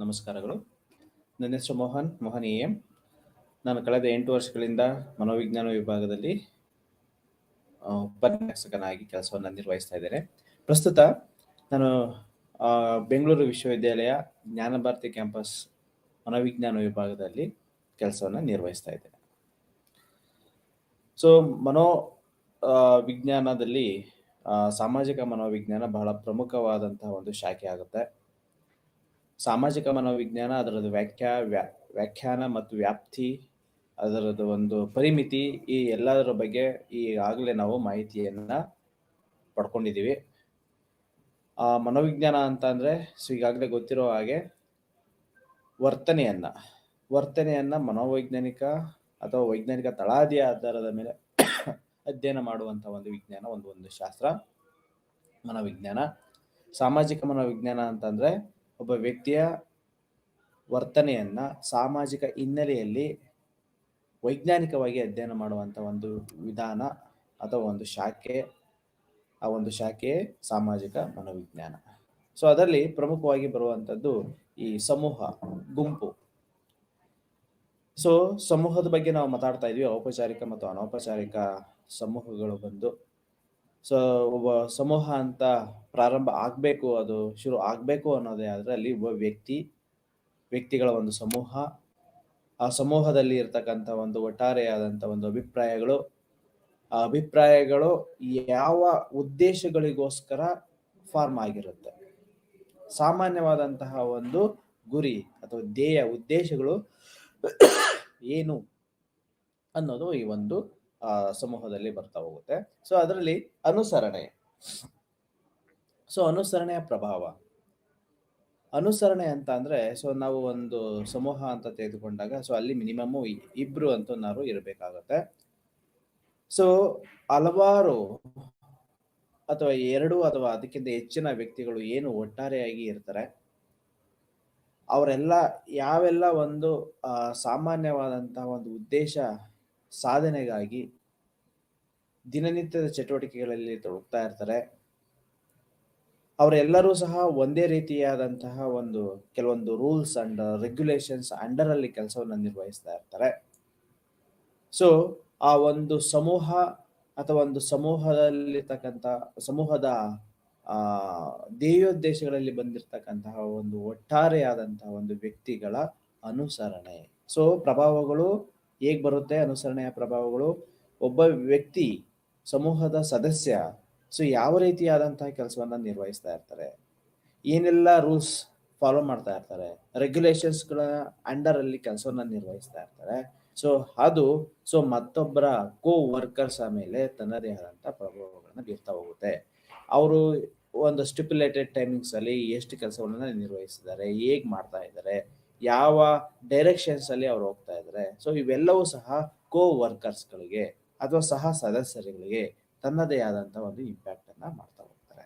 ನಮಸ್ಕಾರಗಳು. ನನ್ನ ಹೆಸರು ಮೋಹನ್ ಎಂ. ನಾನು ಕಳೆದ 8 ವರ್ಷಗಳಿಂದ ಮನೋವಿಜ್ಞಾನ ವಿಭಾಗದಲ್ಲಿ ಉಪನ್ಯಾಸಕನಾಗಿ ಕೆಲಸವನ್ನು ನಿರ್ವಹಿಸ್ತಾ ಇದ್ದೇನೆ. ಪ್ರಸ್ತುತ ನಾನು ಬೆಂಗಳೂರು ವಿಶ್ವವಿದ್ಯಾಲಯ ಜ್ಞಾನಭಾರತಿ ಕ್ಯಾಂಪಸ್ ಮನೋವಿಜ್ಞಾನ ವಿಭಾಗದಲ್ಲಿ ಕೆಲಸವನ್ನು ನಿರ್ವಹಿಸ್ತಾ ಇದ್ದೇನೆ. ಸೊ ವಿಜ್ಞಾನದಲ್ಲಿ ಸಾಮಾಜಿಕ ಮನೋವಿಜ್ಞಾನ ಬಹಳ ಪ್ರಮುಖವಾದಂತಹ ಒಂದು ಶಾಖೆ ಆಗುತ್ತೆ. ಸಾಮಾಜಿಕ ಮನೋವಿಜ್ಞಾನ ಅದರದ್ದು ವ್ಯಾಖ್ಯಾನ ಮತ್ತು ವ್ಯಾಪ್ತಿ, ಅದರದ್ದು ಒಂದು ಪರಿಮಿತಿ, ಈ ಎಲ್ಲದರ ಬಗ್ಗೆ ಈಗಾಗಲೇ ನಾವು ಮಾಹಿತಿಯನ್ನ ಪಡ್ಕೊಂಡಿದ್ದೀವಿ. ಮನೋವಿಜ್ಞಾನ ಅಂತ ಅಂದ್ರೆ ಈಗಾಗಲೇ ಗೊತ್ತಿರೋ ಹಾಗೆ ವರ್ತನೆಯನ್ನ ಮನೋವೈಜ್ಞಾನಿಕ ಅಥವಾ ವೈಜ್ಞಾನಿಕ ತಳಹದಿಯ ಆಧಾರದ ಮೇಲೆ ಅಧ್ಯಯನ ಮಾಡುವಂತ ಒಂದು ವಿಜ್ಞಾನ, ಒಂದು ಶಾಸ್ತ್ರ ಮನೋವಿಜ್ಞಾನ. ಸಾಮಾಜಿಕ ಮನೋವಿಜ್ಞಾನ ಅಂತಂದ್ರೆ ಒಬ್ಬ ವ್ಯಕ್ತಿಯ ವರ್ತನೆಯನ್ನ ಸಾಮಾಜಿಕ ಹಿನ್ನೆಲೆಯಲ್ಲಿ ವೈಜ್ಞಾನಿಕವಾಗಿ ಅಧ್ಯಯನ ಮಾಡುವಂತ ಒಂದು ವಿಧಾನ ಅಥವಾ ಒಂದು ಶಾಖೆ. ಆ ಒಂದು ಶಾಖೆ ಸಾಮಾಜಿಕ ಮನೋವಿಜ್ಞಾನ. ಸೊ ಅದರಲ್ಲಿ ಪ್ರಮುಖವಾಗಿ ಬರುವಂತದ್ದು ಈ ಸಮೂಹ, ಗುಂಪು. ಸೊ ಸಮೂಹದ ಬಗ್ಗೆ ನಾವು ಮಾತಾಡ್ತಾ ಇದ್ವಿ, ಔಪಚಾರಿಕ ಮತ್ತು ಅನೌಪಚಾರಿಕ ಸಮೂಹಗಳು ಬಂದು. ಸೊ ಒಬ್ಬ ಸಮೂಹ ಅಂತ ಪ್ರಾರಂಭ ಆಗ್ಬೇಕು, ಅದು ಶುರು ಆಗ್ಬೇಕು ಅನ್ನೋದೇ ಆದ್ರೆ ಅಲ್ಲಿ ಒಬ್ಬ ವ್ಯಕ್ತಿಗಳ ಒಂದು ಸಮೂಹ, ಆ ಸಮೂಹದಲ್ಲಿ ಇರ್ತಕ್ಕಂಥ ಒಂದು ಒಟ್ಟಾರೆಯಾದಂಥ ಒಂದು ಅಭಿಪ್ರಾಯಗಳು, ಆ ಅಭಿಪ್ರಾಯಗಳು ಯಾವ ಉದ್ದೇಶಗಳಿಗೋಸ್ಕರ ಫಾರ್ಮ್ ಆಗಿರುತ್ತೆ, ಸಾಮಾನ್ಯವಾದಂತಹ ಒಂದು ಗುರಿ ಅಥವಾ ಉದ್ದೇಶಗಳು ಏನು ಅನ್ನೋದು ಈ ಒಂದು ಸಮೂಹದಲ್ಲಿ ಬರ್ತಾ ಹೋಗುತ್ತೆ. ಸೊ ಅದರಲ್ಲಿ ಅನುಸರಣೆಯ ಪ್ರಭಾವ. ಅನುಸರಣೆ ಅಂತ ಅಂದ್ರೆ ಸೊ ನಾವು ಒಂದು ಸಮೂಹ ಅಂತ ತೆಗೆದುಕೊಂಡಾಗ ಸೊ ಅಲ್ಲಿ ಮಿನಿಮಮ್ 2 ಅಂತೂ ನಾವು ಇರಬೇಕಾಗತ್ತೆ. ಸೊ ಹಲವಾರು ಅಥವಾ 2 ಅಥವಾ ಅದಕ್ಕಿಂತ ಹೆಚ್ಚಿನ ವ್ಯಕ್ತಿಗಳು ಏನು ಒಟ್ಟಾರೆಯಾಗಿ ಇರ್ತಾರೆ, ಅವರೆಲ್ಲ ಯಾವೆಲ್ಲ ಒಂದು ಸಾಮಾನ್ಯವಾದಂತಹ ಒಂದು ಉದ್ದೇಶ ಸಾಧನೆಗಾಗಿ ದಿನನಿತ್ಯದ ಚಟುವಟಿಕೆಗಳಲ್ಲಿ ತೊಡಗ್ತಾ ಇರ್ತಾರೆ, ಅವರೆಲ್ಲರೂ ಸಹ ಒಂದೇ ರೀತಿಯಾದಂತಹ ಕೆಲವೊಂದು ರೂಲ್ಸ್ ಅಂಡ್ ರೆಗ್ಯುಲೇಷನ್ಸ್ ಅಂಡರ್ ಅಲ್ಲಿ ಕೆಲಸವನ್ನು ನಿರ್ವಹಿಸ್ತಾ ಇರ್ತಾರೆ. ಸೊ ಆ ಒಂದು ಸಮೂಹ ಅಥವಾ ಒಂದು ಸಮೂಹದ ಧ್ಯೇಯೋದ್ದೇಶಗಳಲ್ಲಿ ಬಂದಿರತಕ್ಕಂತಹ ಒಂದು ಒಟ್ಟಾರೆಯಾದಂತಹ ಒಂದು ವ್ಯಕ್ತಿಗಳ ಅನುಸರಣೆ. ಸೊ ಪ್ರಭಾವಗಳು ಹೇಗ್ ಬರುತ್ತೆ? ಅನುಸರಣೆಯ ಪ್ರಭಾವಗಳು, ಒಬ್ಬ ವ್ಯಕ್ತಿ, ಸಮೂಹದ ಸದಸ್ಯ ಸೊ ಯಾವ ರೀತಿಯಾದಂತಹ ಕೆಲಸವನ್ನ ನಿರ್ವಹಿಸ್ತಾ ಇರ್ತಾರೆ, ಏನೆಲ್ಲ ರೂಲ್ಸ್ ಫಾಲೋ ಮಾಡ್ತಾ ಇರ್ತಾರೆ, ರೆಗ್ಯುಲೇಷನ್ಸ್ ಗಳ ಅಂಡರ್ ಅಲ್ಲಿ ಕೆಲಸವನ್ನ ನಿರ್ವಹಿಸ್ತಾ ಇರ್ತಾರೆ. ಸೊ ಮತ್ತೊಬ್ಬರ ವರ್ಕರ್ಸ್ ಮೇಲೆ ತನ್ನದೇ ಆದಂತಹ ಪ್ರಭಾವಗಳನ್ನ ಬೀರ್ತಾ ಹೋಗುತ್ತೆ. ಅವರು ಒಂದು ಸ್ಟಿಪ್ಯುಲೇಟೆಡ್ ಟೈಮಿಂಗ್ಸ್ ಅಲ್ಲಿ ಎಷ್ಟು ಕೆಲಸವನ್ನ ನಿರ್ವಹಿಸಿದ್ದಾರೆ, ಹೇಗ್ ಮಾಡ್ತಾ ಇದ್ದಾರೆ, ಯಾವ ಡೈರೆಕ್ಷನ್ಸ್ ಅಲ್ಲಿ ಅವ್ರು ಹೋಗ್ತಾ ಇದ್ದಾರೆ. ಸೊ ಇವೆಲ್ಲವೂ ಸಹ ವರ್ಕರ್ಸ್ಗಳಿಗೆ ಅಥವಾ ಸಹ ಸದಸ್ಯರುಗಳಿಗೆ ತನ್ನದೇ ಆದಂತಹ ಒಂದು ಇಂಪ್ಯಾಕ್ಟ್ ಅನ್ನ ಮಾಡ್ತಾ ಹೋಗ್ತಾರೆ,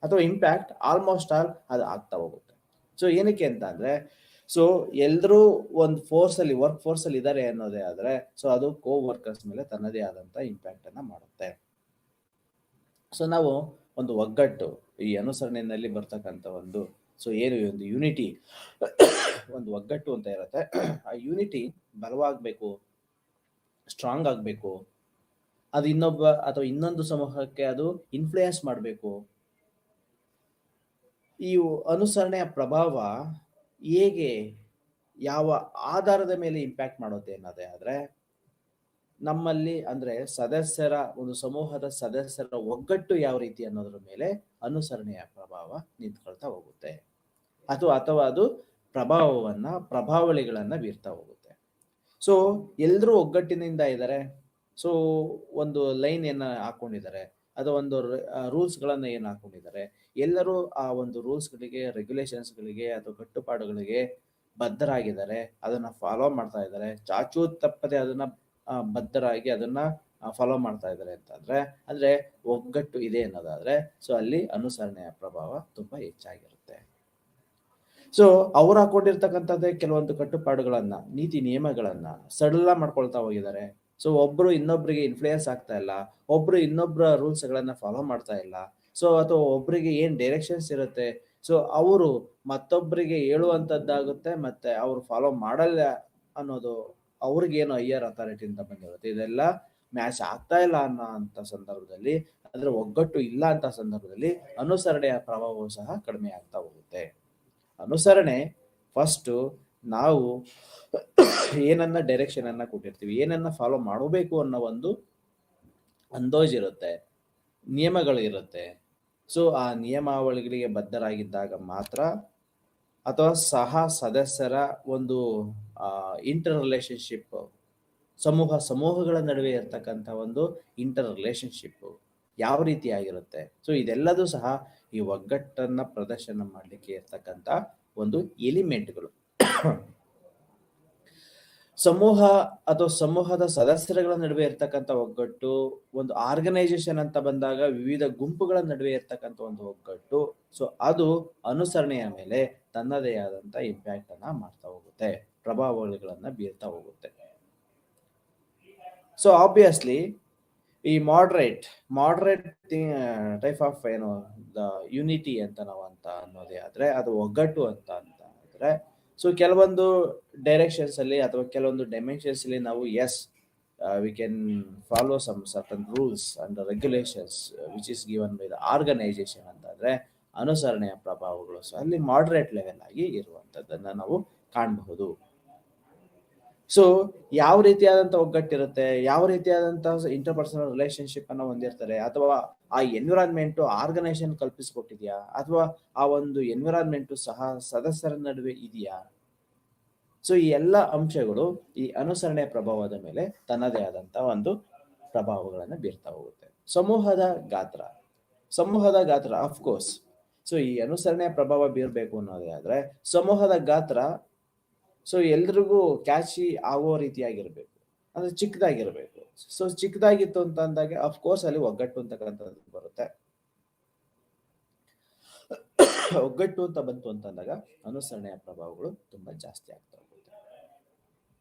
ಅಥವಾ ಇಂಪ್ಯಾಕ್ಟ್ ಆಲ್ಮೋಸ್ಟ್ ಆಲ್ ಅದು ಆಗ್ತಾ ಹೋಗುತ್ತೆ. ಸೊ ಏನಕ್ಕೆ ಅಂತ ಅಂದ್ರೆ ಸೊ ಎಲ್ರೂ ಒಂದು ವರ್ಕ್ ಫೋರ್ಸ್ ಅಲ್ಲಿ ಇದ್ದಾರೆ ಅನ್ನೋದೇ ಆದ್ರೆ ಸೊ ಅದು ವರ್ಕರ್ಸ್ ಮೇಲೆ ತನ್ನದೇ ಆದಂತಹ ಇಂಪ್ಯಾಕ್ಟ್ ಅನ್ನ ಮಾಡುತ್ತೆ. ಸೊ ನಾವು ಒಂದು ಒಗ್ಗಟ್ಟು, ಈ ಅನುಸರಣೆಯಲ್ಲಿ ಬರ್ತಕ್ಕಂಥ ಸೊ ಏನು ಒಂದು ಯೂನಿಟಿ, ಒಂದು ಒಗ್ಗಟ್ಟು ಅಂತ ಇರುತ್ತೆ. ಆ ಯೂನಿಟಿ ಬಲವಾಗಬೇಕು, ಸ್ಟ್ರಾಂಗ್ ಆಗ್ಬೇಕು, ಅದು ಇನ್ನೊಂದು ಸಮೂಹಕ್ಕೆ ಅದು ಇನ್ಫ್ಲೂಯೆನ್ಸ್ ಮಾಡಬೇಕು. ಈ ಅನುಸರಣೆಯ ಪ್ರಭಾವ ಹೇಗೆ, ಯಾವ ಆಧಾರದ ಮೇಲೆ ಇಂಪ್ಯಾಕ್ಟ್ ಮಾಡುತ್ತೆ ಅನ್ನೋದೇ ಆದ್ರೆ ನಮ್ಮಲ್ಲಿ ಅಂದ್ರೆ ಒಂದು ಸಮೂಹದ ಸದಸ್ಯರ ಒಗ್ಗಟ್ಟು ಯಾವ ರೀತಿ ಅನ್ನೋದ್ರ ಮೇಲೆ ಅನುಸರಣೆಯ ಪ್ರಭಾವ ನಿಂತ್ಕೊಳ್ತಾ ಹೋಗುತ್ತೆ, ಅಥವಾ ಅದು ಪ್ರಭಾವಳಿಗಳನ್ನ ಬೀರ್ತಾ ಹೋಗುತ್ತೆ. ಸೊ ಎಲ್ರೂ ಒಗ್ಗಟ್ಟಿನಿಂದ ಇದ್ದಾರೆ, ಸೊ ಒಂದು ಲೈನ್ ಏನ ಹಾಕೊಂಡಿದ್ದಾರೆ, ಅಥವಾ ಒಂದು ರೂಲ್ಸ್ ಗಳನ್ನ ಏನ್ ಹಾಕೊಂಡಿದ್ದಾರೆ, ಎಲ್ಲರೂ ಆ ಒಂದು ರೂಲ್ಸ್ ಗಳಿಗೆ, ರೆಗ್ಯುಲೇಷನ್ಸ್ ಗಳಿಗೆ ಅಥವಾ ಕಟ್ಟುಪಾಡುಗಳಿಗೆ ಬದ್ಧರಾಗಿದ್ದಾರೆ, ಅದನ್ನ ಫಾಲೋ ಮಾಡ್ತಾ ಇದ್ದಾರೆ, ಚಾಚೂ ತಪ್ಪದೆ ಅದನ್ನ ಬದ್ಧರಾಗಿ ಅದನ್ನ ಫಾಲೋ ಮಾಡ್ತಾ ಇದ್ದಾರೆ ಅಂದ್ರೆ ಒಗ್ಗಟ್ಟು ಇದೆ ಅನ್ನೋದಾದ್ರೆ ಸೊ ಅಲ್ಲಿ ಅನುಸರಣೆಯ ಪ್ರಭಾವ ತುಂಬಾ ಹೆಚ್ಚಾಗಿರುತ್ತೆ. ಸೊ ಅವ್ರು ಹಾಕೊಂಡಿರ್ತಕ್ಕಂಥದ್ದೇ ಕೆಲವೊಂದು ಕಟ್ಟುಪಾಡುಗಳನ್ನ, ನೀತಿ ನಿಯಮಗಳನ್ನ ಸಡಿಲ ಮಾಡ್ಕೊಳ್ತಾ ಹೋಗಿದ್ದಾರೆ. ಸೊ ಒಬ್ರು ಇನ್ನೊಬ್ರಿಗೆ ಇನ್ಫ್ಲೂಯೆನ್ಸ್ ಆಗ್ತಾ ಇಲ್ಲ, ಒಬ್ರು ಇನ್ನೊಬ್ರ ರೂಲ್ಸ್ ಗಳನ್ನ ಫಾಲೋ ಮಾಡ್ತಾ ಇಲ್ಲ. ಸೊ ಅಥವಾ ಒಬ್ರಿಗೆ ಏನ್ ಡೈರೆಕ್ಷನ್ಸ್ ಇರುತ್ತೆ, ಸೊ ಅವರು ಮತ್ತೊಬ್ಬರಿಗೆ ಹೇಳುವಂತದ್ದಾಗುತ್ತೆ, ಮತ್ತೆ ಅವರು ಫಾಲೋ ಮಾಡಲ್ಲ ಅನ್ನೋದು ಅವ್ರಿಗೇನು ಹೈಯರ್ ಅಥಾರಿಟಿ ಅಂತ ಬಂದಿರುತ್ತೆ. ಇದೆಲ್ಲ ಮ್ಯಾಚ್ ಆಗ್ತಾ ಇಲ್ಲ ಅನ್ನೋ ಅಂತ ಸಂದರ್ಭದಲ್ಲಿ, ಅಂದ್ರೆ ಒಗ್ಗಟ್ಟು ಇಲ್ಲ ಅಂತ ಸಂದರ್ಭದಲ್ಲಿ ಅನುಸರಣೆಯ ಪ್ರಭಾವವು ಸಹ ಕಡಿಮೆ ಆಗ್ತಾ ಹೋಗುತ್ತೆ. ಅನುಸರಣೆ ಫಸ್ಟ್ ನಾವು ಏನನ್ನ ಡೈರೆಕ್ಷನ್ ಅನ್ನ ಕೊಟ್ಟಿರ್ತೀವಿ, ಏನನ್ನ ಫಾಲೋ ಮಾಡಬೇಕು ಅನ್ನೋ ಒಂದು ಅಂದಾಜಿರುತ್ತೆ, ನಿಯಮಗಳು ಇರುತ್ತೆ. ಸೊ ಆ ನಿಯಮಾವಳಿಗಳಿಗೆ ಬದ್ಧರಾಗಿದ್ದಾಗ ಮಾತ್ರ, ಅಥವಾ ಸದಸ್ಯರ ಒಂದು ಇಂಟರ್ ರಿಲೇಶನ್ಶಿಪ್, ಸಮೂಹಗಳ ನಡುವೆ ಇರ್ತಕ್ಕಂಥ ಒಂದು ಇಂಟರ್ ರಿಲೇಶನ್ಶಿಪ್ ಯಾವ ರೀತಿಯಾಗಿರುತ್ತೆ. ಸೊ ಇದೆಲ್ಲದೂ ಸಹ ಈ ಒಗ್ಗಟ್ಟನ್ನ ಪ್ರದರ್ಶನ ಮಾಡಲಿಕ್ಕೆ ಇರ್ತಕ್ಕಂಥ ಒಂದು ಎಲಿಮೆಂಟ್ಗಳು. ಸಮೂಹ ಅಥವಾ ಸಮೂಹದ ಸದಸ್ಯರುಗಳ ನಡುವೆ ಇರ್ತಕ್ಕಂಥ ಒಗ್ಗಟ್ಟು, ಒಂದು ಆರ್ಗನೈಸೇಷನ್ ಅಂತ ಬಂದಾಗ ವಿವಿಧ ಗುಂಪುಗಳ ನಡುವೆ ಇರ್ತಕ್ಕಂಥ ಒಂದು ಒಗ್ಗಟ್ಟು. ಸೊ ಅದು ಅನುಸರಣೆಯ ಮೇಲೆ ತನ್ನದೇ ಆದಂತ ಇಂಪ್ಯಾಕ್ಟ್ ಅನ್ನ ಮಾಡ್ತಾ ಹೋಗುತ್ತೆ, ಪ್ರಭಾವಗಳನ್ನ ಬೀರ್ತಾ ಹೋಗುತ್ತೆ. ಸೊ ಆಬ್ವಿಯಸ್ಲಿ ಈ ಮಾಡ್ರೇಟ್ ಟೈಪ್ ಆಫ್ ಏನು ಯುನಿಟಿ ಅಂತ ನಾವು ಅಂತ ಅನ್ನೋದೇ ಆದ್ರೆ, ಅದು ಒಗ್ಗಟ್ಟು ಅಂತ ಆದ್ರೆ, ಸೊ ಕೆಲವೊಂದು ಡೈರೆಕ್ಷನ್ಸ್ ಅಲ್ಲಿ ಅಥವಾ ಕೆಲವೊಂದು ಡೈಮೆನ್ಷನ್ಸ್ ಅಲ್ಲಿ ನಾವು we can follow some certain rules and regulations which is given by the organisation ಅಂತಾದ್ರೆ, ಅನುಸರಣೆಯ ಪ್ರಭಾವಗಳು ಸಹ ಅಲ್ಲಿ ಮಾಡ್ರೇಟ್ ಲೆವೆಲ್ ಆಗಿ ಇರುವಂತದ್ದನ್ನ ನಾವು ಕಾಣಬಹುದು. ಸೊ ಯಾವ ರೀತಿಯಾದಂತ ಒಗ್ಗಟ್ಟಿರುತ್ತೆ, ಯಾವ ರೀತಿಯಾದಂತಹ ಇಂಟರ್ಪರ್ಸನಲ್ ರಿಲೇಶನ್ಶಿಪ್ ಅನ್ನ ಹೊಂದಿರ್ತಾರೆ, ಅಥವಾ ಆ ಎನ್ವಿರಾನ್ಮೆಂಟ್ ಆರ್ಗನೈಸೇಷನ್ ಕಲ್ಪಿಸಿಕೊಟ್ಟಿದ್ಯಾ, ಅಥವಾ ಆ ಒಂದು ಎನ್ವಿರಾನ್ಮೆಂಟ್ ಸಹ ಸದಸ್ಯರ ನಡುವೆ ಇದೆಯಾ. ಸೊ ಈ ಎಲ್ಲ ಅಂಶಗಳು ಈ ಅನುಸರಣೆಯ ಪ್ರಭಾವದ ಮೇಲೆ ತನ್ನದೇ ಆದಂತ ಒಂದು ಪ್ರಭಾವಗಳನ್ನು ಬೀರ್ತಾ ಹೋಗುತ್ತೆ. ಸಮೂಹದ ಗಾತ್ರ ಅಫ್ಕೋರ್ಸ್. ಸೊ ಈ ಅನುಸರಣೆಯ ಪ್ರಭಾವ ಬೀರ್ಬೇಕು ಅನ್ನೋದೇ ಆದ್ರೆ ಸಮೂಹದ ಗಾತ್ರ ಸೊ ಎಲ್ರಿಗೂ ಕ್ಯಾಚಿ ಆಗೋ ರೀತಿಯಾಗಿರ್ಬೇಕು, ಅಂದ್ರೆ ಚಿಕ್ಕದಾಗಿರ್ಬೇಕು. ಸೊ ಚಿಕ್ಕದಾಗಿತ್ತು ಅಂತ ಅಂದಾಗ ಅಫ್ಕೋರ್ಸ್ ಅಲ್ಲಿ ಒಗ್ಗಟ್ಟು ಅಂತಕ್ಕಂಥದ್ದು ಬರುತ್ತೆ. ಒಗ್ಗಟ್ಟು ಅಂತ ಬಂತು ಅಂತಂದಾಗ ಅನುಸರಣೆಯ ಪ್ರಭಾವಗಳು ತುಂಬಾ ಜಾಸ್ತಿ ಆಗ್ತಾ ಹೋಗುತ್ತೆ.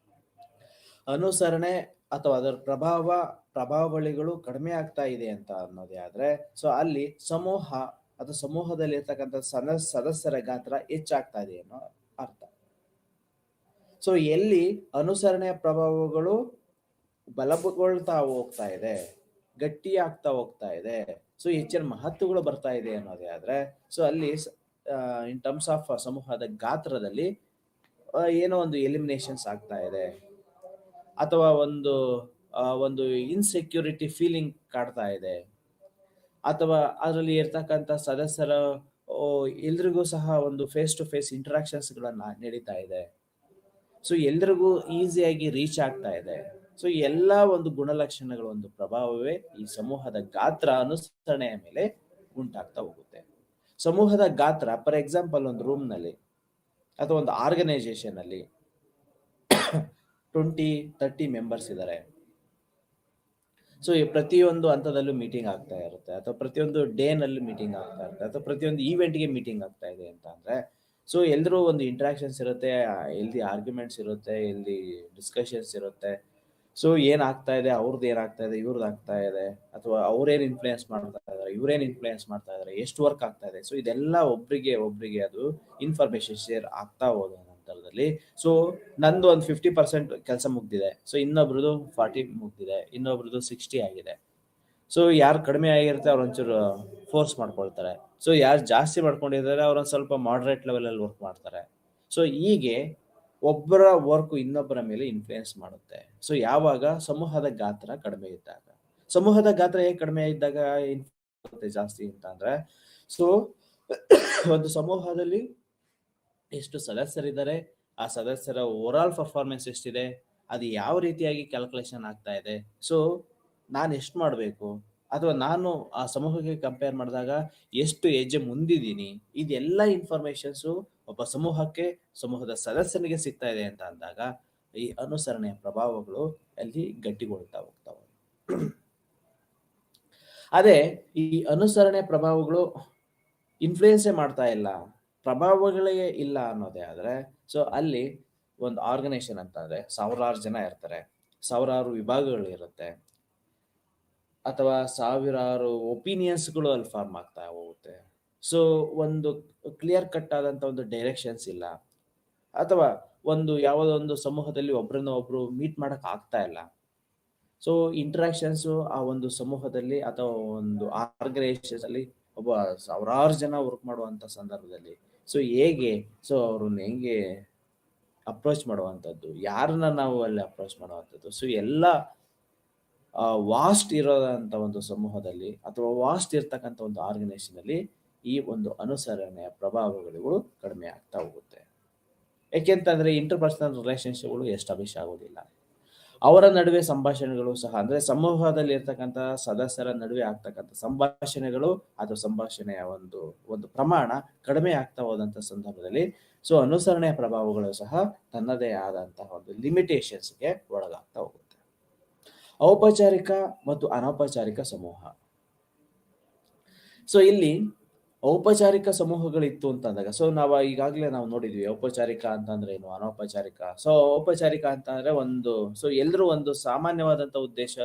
ಅನುಸರಣೆ ಅಥವಾ ಅದರ ಪ್ರಭಾವಳಿಗಳು ಕಡಿಮೆ ಆಗ್ತಾ ಇದೆ ಅಂತ ಅನ್ನೋದೇ ಆದ್ರೆ, ಸೊ ಅಲ್ಲಿ ಸಮೂಹ ಅಥವಾ ಸಮೂಹದಲ್ಲಿ ಇರ್ತಕ್ಕಂಥ ಸದಸ್ಯರ ಗಾತ್ರ ಹೆಚ್ಚಾಗ್ತಾ ಇದೆ ಅನ್ನೋ ಅರ್ಥ. ಸೊ ಎಲ್ಲಿ ಅನುಸರಣೆಯ ಪ್ರಭಾವಗಳು ಬಲಗೊಳ್ತಾ ಹೋಗ್ತಾ ಇದೆ, ಗಟ್ಟಿ ಆಗ್ತಾ ಹೋಗ್ತಾ ಇದೆ, ಸೊ ಹೆಚ್ಚಿನ ಮಹತ್ವಗಳು ಬರ್ತಾ ಇದೆ ಅನ್ನೋದೇ ಆದ್ರೆ, ಸೊ ಅಲ್ಲಿ ಇನ್ ಟರ್ಮ್ಸ್ ಆಫ್ ಸಮೂಹದ ಗಾತ್ರದಲ್ಲಿ ಏನೋ ಒಂದು ಎಲಿಮಿನೇಷನ್ಸ್ ಆಗ್ತಾ ಇದೆ, ಅಥವಾ ಒಂದು ಇನ್ಸೆಕ್ಯೂರಿಟಿ ಫೀಲಿಂಗ್ ಕಾಡ್ತಾ ಇದೆ, ಅಥವಾ ಅದರಲ್ಲಿ ಇರ್ತಕ್ಕಂಥ ಸದಸ್ಯರ ಎಲ್ರಿಗೂ ಸಹ ಒಂದು ಫೇಸ್ ಟು ಫೇಸ್ ಇಂಟರಾಕ್ಷನ್ಸ್ ಗಳನ್ನ ನಡೀತಾ ಇದೆ. ಸೊ ಎಲ್ರಿಗೂ ಈಸಿಯಾಗಿ ರೀಚ್ ಆಗ್ತಾ ಇದೆ. ಸೊ ಎಲ್ಲ ಒಂದು ಗುಣಲಕ್ಷಣಗಳ ಒಂದು ಪ್ರಭಾವವೇ ಈ ಸಮೂಹದ ಗಾತ್ರ ಅನುಸರಣೆಯ ಮೇಲೆ ಉಂಟಾಗ್ತಾ ಹೋಗುತ್ತೆ. ಸಮೂಹದ ಗಾತ್ರ ಫಾರ್ ಎಕ್ಸಾಂಪಲ್ ಒಂದು ರೂಮ್ ನಲ್ಲಿ ಅಥವಾ ಒಂದು ಆರ್ಗನೈಸೇಷನ್ ಅಲ್ಲಿ 20-30 ಮೆಂಬರ್ಸ್ ಇದ್ದಾರೆ. ಸೊ ಪ್ರತಿಯೊಂದು ಹಂತದಲ್ಲೂ ಮೀಟಿಂಗ್ ಆಗ್ತಾ ಇರುತ್ತೆ, ಅಥವಾ ಪ್ರತಿಯೊಂದು ಡೇ ನಲ್ಲಿ ಮೀಟಿಂಗ್ ಆಗ್ತಾ ಇರುತ್ತೆ, ಅಥವಾ ಪ್ರತಿಯೊಂದು ಈವೆಂಟ್ಗೆ ಮೀಟಿಂಗ್ ಆಗ್ತಾ ಇದೆ ಅಂತ ಅಂದ್ರೆ, ಸೊ ಎಲ್ಲರೂ ಒಂದು ಇಂಟ್ರಾಕ್ಷನ್ಸ್ ಇರುತ್ತೆ, ಎಲ್ಲಿ ಆರ್ಗ್ಯುಮೆಂಟ್ಸ್ ಇರುತ್ತೆ, ಎಲ್ಲಿ ಡಿಸ್ಕಷನ್ಸ್ ಇರುತ್ತೆ. ಸೊ ಏನಾಗ್ತಾ ಇದೆ, ಅವ್ರದ್ದು ಏನಾಗ್ತಾ ಇದೆ, ಇವ್ರದ್ದು ಆಗ್ತಾ ಇದೆ, ಅಥವಾ ಅವ್ರೇನ್ ಇನ್ಫ್ಲೂಯೆನ್ಸ್ ಮಾಡ್ತಾ ಇದಾರೆ, ಇವ್ರೇನ್ ಇನ್ಫ್ಲೂಯೆನ್ಸ್ ಮಾಡ್ತಾ ಇದಾರೆ, ಎಷ್ಟು ವರ್ಕ್ ಆಗ್ತಾ ಇದೆ. ಸೊ ಇದೆಲ್ಲ ಒಬ್ರಿಗೆ ಅದು ಇನ್ಫಾರ್ಮೇಶನ್ ಶೇರ್ ಆಗ್ತಾ ಹೋದ ನಂತರದಲ್ಲಿ, ಸೊ ನಂದು ಒಂದು 50% ಕೆಲಸ ಮುಗ್ದಿದೆ, ಸೊ ಇನ್ನೊಬ್ರದ್ದು 40 ಮುಗ್ದಿದೆ, ಇನ್ನೊಬ್ರದ್ದು 60 ಆಗಿದೆ. ಸೊ ಯಾರು ಕಡಿಮೆ ಆಗಿರುತ್ತೆ ಅವ್ರು ಒಂಚೂರು ಫೋರ್ಸ್ ಮಾಡ್ಕೊಳ್ತಾರೆ. ಸೊ ಯಾರು ಜಾಸ್ತಿ ಮಾಡ್ಕೊಂಡಿದ್ದಾರೆ ಅವ್ರೊಂದು ಸ್ವಲ್ಪ ಮಾಡ್ರೇಟ್ ಲೆವೆಲ್ ಅಲ್ಲಿ ವರ್ಕ್ ಮಾಡ್ತಾರೆ. ಸೊ ಹೀಗೆ ಒಬ್ಬರ ವರ್ಕ್ ಇನ್ನೊಬ್ಬರ ಮೇಲೆ ಇನ್ಫ್ಲೂಯೆನ್ಸ್ ಮಾಡುತ್ತೆ. ಸೊ ಯಾವಾಗ ಸಮೂಹದ ಗಾತ್ರ ಕಡಿಮೆ ಇದ್ದಾಗ, ಸಮೂಹದ ಗಾತ್ರ ಹೇಗೆ ಕಡಿಮೆ ಇದ್ದಾಗ ಜಾಸ್ತಿ ಅಂತ ಅಂದ್ರೆ, ಸೊ ಒಂದು ಸಮೂಹದಲ್ಲಿ ಎಷ್ಟು ಸದಸ್ಯರಿದ್ದಾರೆ, ಆ ಸದಸ್ಯರ ಓವರ್ ಆಲ್ ಪರ್ಫಾರ್ಮೆನ್ಸ್ ಎಷ್ಟಿದೆ, ಅದು ಯಾವ ರೀತಿಯಾಗಿ ಕ್ಯಾಲ್ಕುಲೇಷನ್ ಆಗ್ತಾ ಇದೆ, ಸೊ ನಾನು ಎಷ್ಟು ಮಾಡಬೇಕು, ಅಥವಾ ನಾನು ಆ ಸಮೂಹಕ್ಕೆ ಕಂಪೇರ್ ಮಾಡಿದಾಗ ಎಷ್ಟು ಹೆಜ್ಜೆ ಮುಂದಿದ್ದೀನಿ, ಇದೆಲ್ಲ ಇನ್ಫಾರ್ಮೇಶನ್ಸು ಒಬ್ಬ ಸಮೂಹದ ಸದಸ್ಯನಿಗೆ ಸಿಗ್ತಾ ಇದೆ ಅಂತ ಅಂದಾಗ ಈ ಅನುಸರಣೆಯ ಪ್ರಭಾವಗಳು ಅಲ್ಲಿ ಗಟ್ಟಿಗೊಳ್ತಾ ಹೋಗ್ತಾವೆ. ಅದೇ ಈ ಅನುಸರಣೆ ಪ್ರಭಾವಗಳು ಇನ್ಫ್ಲೂಯೆನ್ಸೇ ಮಾಡ್ತಾ ಇಲ್ಲ, ಪ್ರಭಾವಗಳೇ ಇಲ್ಲ ಅನ್ನೋದೇ ಆದ್ರೆ, ಸೊ ಅಲ್ಲಿ ಒಂದು ಆರ್ಗನೈಸೇಷನ್ ಅಂತ ಅಂದ್ರೆ ಸಾವಿರಾರು ಜನ ಇರ್ತಾರೆ, ಸಾವಿರಾರು ವಿಭಾಗಗಳು ಇರುತ್ತೆ, ಅಥವಾ ಸಾವಿರಾರು ಒಪಿನಿಯನ್ಸ್ಗಳು ಅಲ್ಲಿ ಫಾರ್ಮ್ ಆಗ್ತಾ ಹೋಗುತ್ತೆ. ಸೊ ಒಂದು ಕ್ಲಿಯರ್ ಕಟ್ ಆದಂತ ಒಂದು ಡೈರೆಕ್ಷನ್ಸ್ ಇಲ್ಲ, ಅಥವಾ ಒಂದು ಯಾವುದೋ ಒಂದು ಸಮೂಹದಲ್ಲಿ ಒಬ್ರನ್ನ ಒಬ್ರು ಮೀಟ್ ಮಾಡಕ್ ಆಗ್ತಾ ಇಲ್ಲ. ಸೊ ಇಂಟ್ರಾಕ್ಷನ್ಸ್ ಆ ಒಂದು ಸಮೂಹದಲ್ಲಿ ಅಥವಾ ಒಂದು ಆರ್ಗನೈಸೇಷನ್ ಅಲ್ಲಿ ಒಬ್ಬ ಸಾವಿರಾರು ಜನ ವರ್ಕ್ ಮಾಡುವಂತ ಸಂದರ್ಭದಲ್ಲಿ ಸೊ ಹೇಗೆ, ಸೊ ಅವ್ರನ್ನ ಹೆಂಗೆ ಅಪ್ರೋಚ್ ಮಾಡುವಂಥದ್ದು, ಯಾರನ್ನ ನಾವು ಅಲ್ಲಿ ಅಪ್ರೋಚ್ ಮಾಡುವಂಥದ್ದು, ಸೊ ಎಲ್ಲ ವಾಸ್ಟ್ ಇರೋದಂತ ಒಂದು ಸಮೂಹದಲ್ಲಿ ಅಥವಾ ವಾಸ್ಟ್ ಇರ್ತಕ್ಕಂಥ ಒಂದು ಆರ್ಗನೈಸೇಷನ್ ಅಲ್ಲಿ ಈ ಒಂದು ಅನುಸರಣೆಯ ಪ್ರಭಾವಗಳು ಕಡಿಮೆ ಆಗ್ತಾ ಹೋಗುತ್ತೆ. ಯಾಕೆಂತಂದ್ರೆ ಇಂಟರ್ಪರ್ಸನಲ್ ರಿಲೇಶನ್ಶಿಪ್ಗಳು ಎಸ್ಟಾಬ್ಲಿಷ್ ಆಗೋದಿಲ್ಲ. ಅವರ ನಡುವೆ ಸಂಭಾಷಣೆಗಳು ಸಹ, ಅಂದ್ರೆ ಸಮೂಹದಲ್ಲಿ ಇರ್ತಕ್ಕಂಥ ಸದಸ್ಯರ ನಡುವೆ ಆಗ್ತಕ್ಕಂಥ ಸಂಭಾಷಣೆಗಳು ಅಥವಾ ಸಂಭಾಷಣೆಯ ಒಂದು ಒಂದು ಪ್ರಮಾಣ ಕಡಿಮೆ ಆಗ್ತಾ ಹೋದಂತ ಸಂದರ್ಭದಲ್ಲಿ ಸೊ ಅನುಸರಣೆಯ ಪ್ರಭಾವಗಳು ಸಹ ತನ್ನದೇ ಆದಂತಹ ಒಂದು ಲಿಮಿಟೇಷನ್ಸ್ಗೆ ಒಳಗಾಗ್ತಾ ಹೋಗುತ್ತೆ. ಔಪಚಾರಿಕ ಮತ್ತು ಅನೌಪಚಾರಿಕ ಸಮೂಹ. ಸೊ ಇಲ್ಲಿ ಔಪಚಾರಿಕ ಸಮೂಹಗಳಿತ್ತು ಅಂತಂದಾಗ ಸೊ ನಾವು ಈಗಾಗಲೇ ನಾವು ನೋಡಿದ್ವಿ ಔಪಚಾರಿಕ ಅಂತಂದ್ರೆ ಏನು, ಅನೌಪಚಾರಿಕ. ಸೊ ಔಪಚಾರಿಕ ಅಂತಂದ್ರೆ ಒಂದು ಸೊ ಎಲ್ಲರೂ ಒಂದು ಸಾಮಾನ್ಯವಾದಂತ ಉದ್ದೇಶ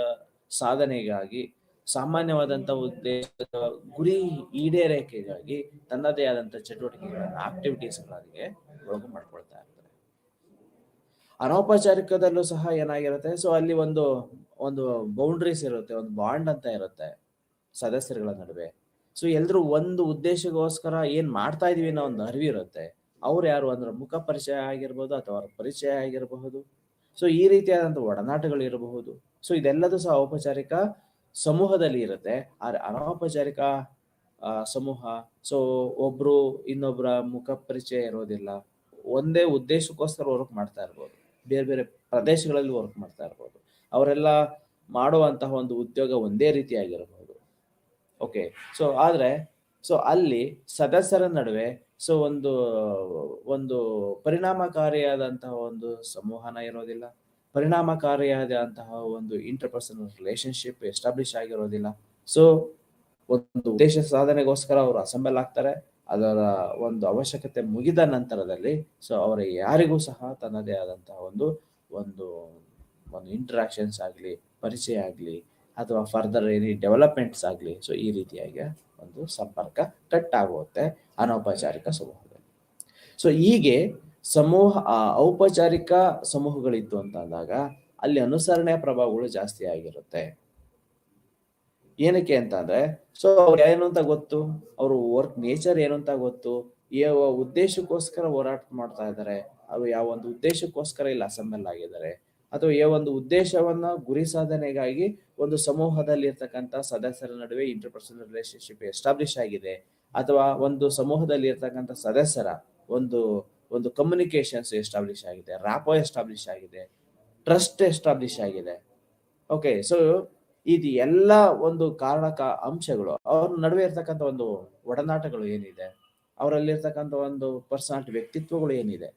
ಸಾಧನೆಗಾಗಿ, ಸಾಮಾನ್ಯವಾದಂತ ಉದ್ದೇಶದ ಗುರಿ ಈಡೇರಿಕೆಗಾಗಿ ತನ್ನದೇ ಆದಂತ ಚಟುವಟಿಕೆಗಳನ್ನ ಆಕ್ಟಿವಿಟೀಸ್ಗಳಿಗೆ ಒಳಗು ಮಾಡ್ಕೊಳ್ತಾ ಇರ್ತಾರೆ. ಅನೌಪಚಾರಿಕದಲ್ಲೂ ಸಹ ಏನಾಗಿರುತ್ತೆ, ಸೊ ಅಲ್ಲಿ ಒಂದು ಒಂದು ಬೌಂಡ್ರೀಸ್ ಇರುತ್ತೆ, ಒಂದು ಬಾಂಡ್ ಅಂತ ಇರುತ್ತೆ ಸದಸ್ಯರುಗಳ ನಡುವೆ. ಸೊ ಎಲ್ರು ಒಂದು ಉದ್ದೇಶಕ್ಕೋಸ್ಕರ ಏನ್ ಮಾಡ್ತಾ ಇದೀವಿ ಅನ್ನೋ ಒಂದು ಅರಿವಿರುತ್ತೆ. ಅವ್ರು ಯಾರು ಅಂದ್ರೆ ಮುಖ ಪರಿಚಯ ಆಗಿರ್ಬೋದು ಅಥವಾ ಅವ್ರ ಪರಿಚಯ ಆಗಿರಬಹುದು. ಸೊ ಈ ರೀತಿಯಾದಂತ ಒಡನಾಟಗಳು ಇರಬಹುದು. ಸೊ ಇದೆಲ್ಲದೂ ಸಹ ಔಪಚಾರಿಕ ಸಮೂಹದಲ್ಲಿ ಇರುತ್ತೆ. ಆದ್ರೆ ಅನೌಪಚಾರಿಕ ಸಮೂಹ ಸೊ ಒಬ್ರು ಇನ್ನೊಬ್ರ ಮುಖ ಪರಿಚಯ ಇರೋದಿಲ್ಲ, ಒಂದೇ ಉದ್ದೇಶಕ್ಕೋಸ್ಕರ ವರ್ಕ್ ಮಾಡ್ತಾ ಇರ್ಬೋದು, ಬೇರೆ ಬೇರೆ ಪ್ರದೇಶಗಳಲ್ಲಿ ವರ್ಕ್ ಮಾಡ್ತಾ ಇರ್ಬೋದು, ಅವರೆಲ್ಲ ಮಾಡುವಂತಹ ಒಂದು ಉದ್ಯೋಗ ಒಂದೇ ರೀತಿಯಾಗಿರಬಹುದು. ಓಕೆ, ಸೊ ಆದ್ರೆ ಸೊ ಅಲ್ಲಿ ಸದಸ್ಯರ ನಡುವೆ ಸೊ ಒಂದು ಒಂದು ಪರಿಣಾಮಕಾರಿಯಾದಂತಹ ಒಂದು ಸಂವಹನ ಇರೋದಿಲ್ಲ, ಪರಿಣಾಮಕಾರಿಯಾದಂತಹ ಒಂದು ಇಂಟರ್ಪರ್ಸನಲ್ ರಿಲೇಶನ್ಶಿಪ್ ಎಸ್ಟಾಬ್ಲಿಷ್ ಆಗಿರೋದಿಲ್ಲ. ಸೊ ಒಂದು ಉದ್ದೇಶ ಸಾಧನೆಗೋಸ್ಕರ ಅವರು ಅಸೆಂಬಲ್ ಆಗ್ತಾರೆ. ಅದರ ಒಂದು ಅವಶ್ಯಕತೆ ಮುಗಿದ ನಂತರದಲ್ಲಿ ಸೊ ಅವರ ಯಾರಿಗೂ ಸಹ ತನ್ನದೇ ಆದಂತಹ ಒಂದು ಒಂದು ಒಂದು ಇಂಟ್ರಾಕ್ಷನ್ಸ್ ಆಗಲಿ, ಪರಿಚಯ ಆಗಲಿ ಅಥವಾ ಫರ್ದರ್ ಏನಿ ಡೆವಲಪ್ಮೆಂಟ್ಸ್ ಆಗಲಿ ಸೊ ಈ ರೀತಿಯಾಗಿ ಒಂದು ಸಂಪರ್ಕ ಕಟ್ ಆಗುತ್ತೆ ಅನೌಪಚಾರಿಕ ಸಮೂಹದಲ್ಲಿ. ಸೊ ಹೀಗೆ ಸಮೂಹ ಔಪಚಾರಿಕ ಸಮೂಹಗಳಿತ್ತು ಅಂತ ಅಂದಾಗ ಅಲ್ಲಿ ಅನುಸರಣೆಯ ಪ್ರಭಾವಗಳು ಜಾಸ್ತಿ ಆಗಿರುತ್ತೆ. ಏನಕ್ಕೆ ಅಂತ ಅಂದ್ರೆ ಸೊ ಅವ್ರು ಏನು ಅಂತ ಗೊತ್ತು, ಅವ್ರ ವರ್ಕ್ ನೇಚರ್ ಏನು ಅಂತ ಗೊತ್ತು, ಯಾವ ಉದ್ದೇಶಕ್ಕೋಸ್ಕರ ಹೋರಾಟ ಮಾಡ್ತಾ ಇದ್ದಾರೆ, ಅವ್ರು ಯಾವ ಒಂದು ಉದ್ದೇಶಕ್ಕೋಸ್ಕರ ಇಲ್ಲಿ ಅಸೆಂಬಲ್ ಆಗಿದ್ದಾರೆ, ಅಥವಾ ಯಾವ ಒಂದು ಉದ್ದೇಶವನ್ನ ಗುರಿ ಸಾಧನೆಗಾಗಿ ಒಂದು ಸಮೂಹದಲ್ಲಿ ಇರ್ತಕ್ಕಂಥ ಸದಸ್ಯರ ನಡುವೆ ಇಂಟರ್ಪರ್ಸನಲ್ ರಿಲೇಶನ್ಶಿಪ್ ಎಸ್ಟಾಬ್ಲಿಷ್ ಆಗಿದೆ, ಅಥವಾ ಒಂದು ಸಮೂಹದಲ್ಲಿ ಇರ್ತಕ್ಕಂಥ ಸದಸ್ಯರ ಒಂದು ಒಂದು ಕಮ್ಯುನಿಕೇಶನ್ಸ್ ಎಸ್ಟಾಬ್ಲಿಷ್ ಆಗಿದೆ, ರ್ಯಾಪೋ ಎಸ್ಟಾಬ್ಲಿಷ್ ಆಗಿದೆ, ಟ್ರಸ್ಟ್ ಎಸ್ಟಾಬ್ಲಿಷ್ ಆಗಿದೆ. ಓಕೆ, ಸೊ ಇದು ಎಲ್ಲ ಒಂದು ಕಾರಣಕ ಅಂಶಗಳು ಅವ್ರ ನಡುವೆ ಇರ್ತಕ್ಕಂಥ ಒಂದು ಒಡನಾಟಗಳು ಏನಿದೆ, ಅವರಲ್ಲಿ ಇರ್ತಕ್ಕಂಥ ಒಂದು ಪರ್ಸನಾಲಿಟಿ ವ್ಯಕ್ತಿತ್ವಗಳು ಏನಿದೆ,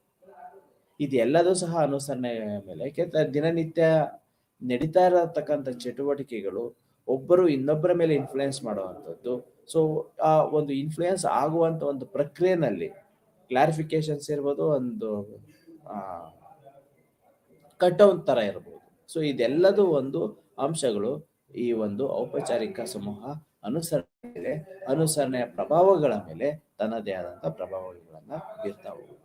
ಇದೆಲ್ಲದೂ ಸಹ ಅನುಸರಣೆ ಮೇಲೆ. ಯಾಕೆಂದ್ರೆ ದಿನನಿತ್ಯ ನಡೀತಾ ಇರತಕ್ಕಂಥ ಚಟುವಟಿಕೆಗಳು ಒಬ್ಬರು ಇನ್ನೊಬ್ಬರ ಮೇಲೆ ಇನ್ಫ್ಲೂಯೆನ್ಸ್ ಮಾಡುವಂಥದ್ದು. ಸೊ ಆ ಒಂದು ಇನ್ಫ್ಲೂಯೆನ್ಸ್ ಆಗುವಂತ ಒಂದು ಪ್ರಕ್ರಿಯೆನಲ್ಲಿ ಕ್ಲಾರಿಫಿಕೇಶನ್ಸ್ ಇರ್ಬೋದು, ಒಂದು ಕಟ್ಔಟ್ ತರ ಇರ್ಬೋದು. ಸೊ ಇದೆಲ್ಲದೂ ಒಂದು ಅಂಶಗಳು ಈ ಒಂದು ಔಪಚಾರಿಕ ಸಮೂಹ ಅನುಸರಣೆ ಮೇಲೆ, ಅನುಸರಣೆಯ ಪ್ರಭಾವಗಳ ಮೇಲೆ ತನ್ನದೇ ಆದಂತ ಪ್ರಭಾವಗಳನ್ನ ಬೀರ್ತಾ ಹೋಗುತ್ತೆ.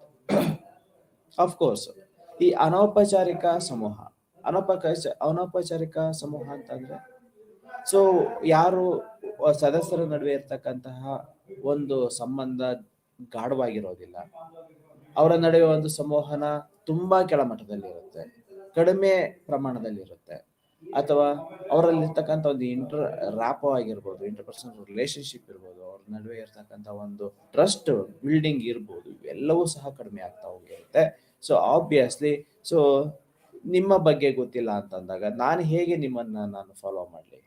ಅಫ್ಕೋರ್ಸ್ ಈ ಅನೌಪಚಾರಿಕ ಸಮೂಹ, ಅನೌಪಚಾರಿಕ ಸಮೂಹ ಅಂತಂದ್ರೆ ಸೊ ಯಾರು ಸದಸ್ಯರ ನಡುವೆ ಇರ್ತಕ್ಕಂತಹ ಒಂದು ಸಂಬಂಧ ಗಾಢವಾಗಿರೋದಿಲ್ಲ, ಅವರ ನಡುವೆ ಒಂದು ಸಂವಹನ ತುಂಬಾ ಕೆಳಮಟ್ಟದಲ್ಲಿರುತ್ತೆ, ಕಡಿಮೆ ಪ್ರಮಾಣದಲ್ಲಿರುತ್ತೆ, ಅಥವಾ ಅವರಲ್ಲಿರ್ತಕ್ಕಂಥ ಒಂದು ರ್ಯಾಪೋ ಆಗಿರ್ಬೋದು, ಇಂಟರ್ಪರ್ಸನಲ್ ರಿಲೇಶನ್ಶಿಪ್ ಇರ್ಬೋದು, ಅವ್ರ ನಡುವೆ ಇರ್ತಕ್ಕಂಥ ಒಂದು ಟ್ರಸ್ಟ್ ಬಿಲ್ಡಿಂಗ್ ಇರ್ಬೋದು, ಇವೆಲ್ಲವೂ ಸಹ ಕಡಿಮೆ ಆಗ್ತಾ ಹೋಗಿರುತ್ತೆ. ಸೊ ಆಬ್ವಿಯಸ್ಲಿ ಸೊ ನಿಮ್ಮ ಬಗ್ಗೆ ಗೊತ್ತಿಲ್ಲ ಅಂತಂದಾಗ ನಾನು ಹೇಗೆ ನಿಮ್ಮನ್ನ ನಾನು ಫಾಲೋ ಮಾಡಲಿ?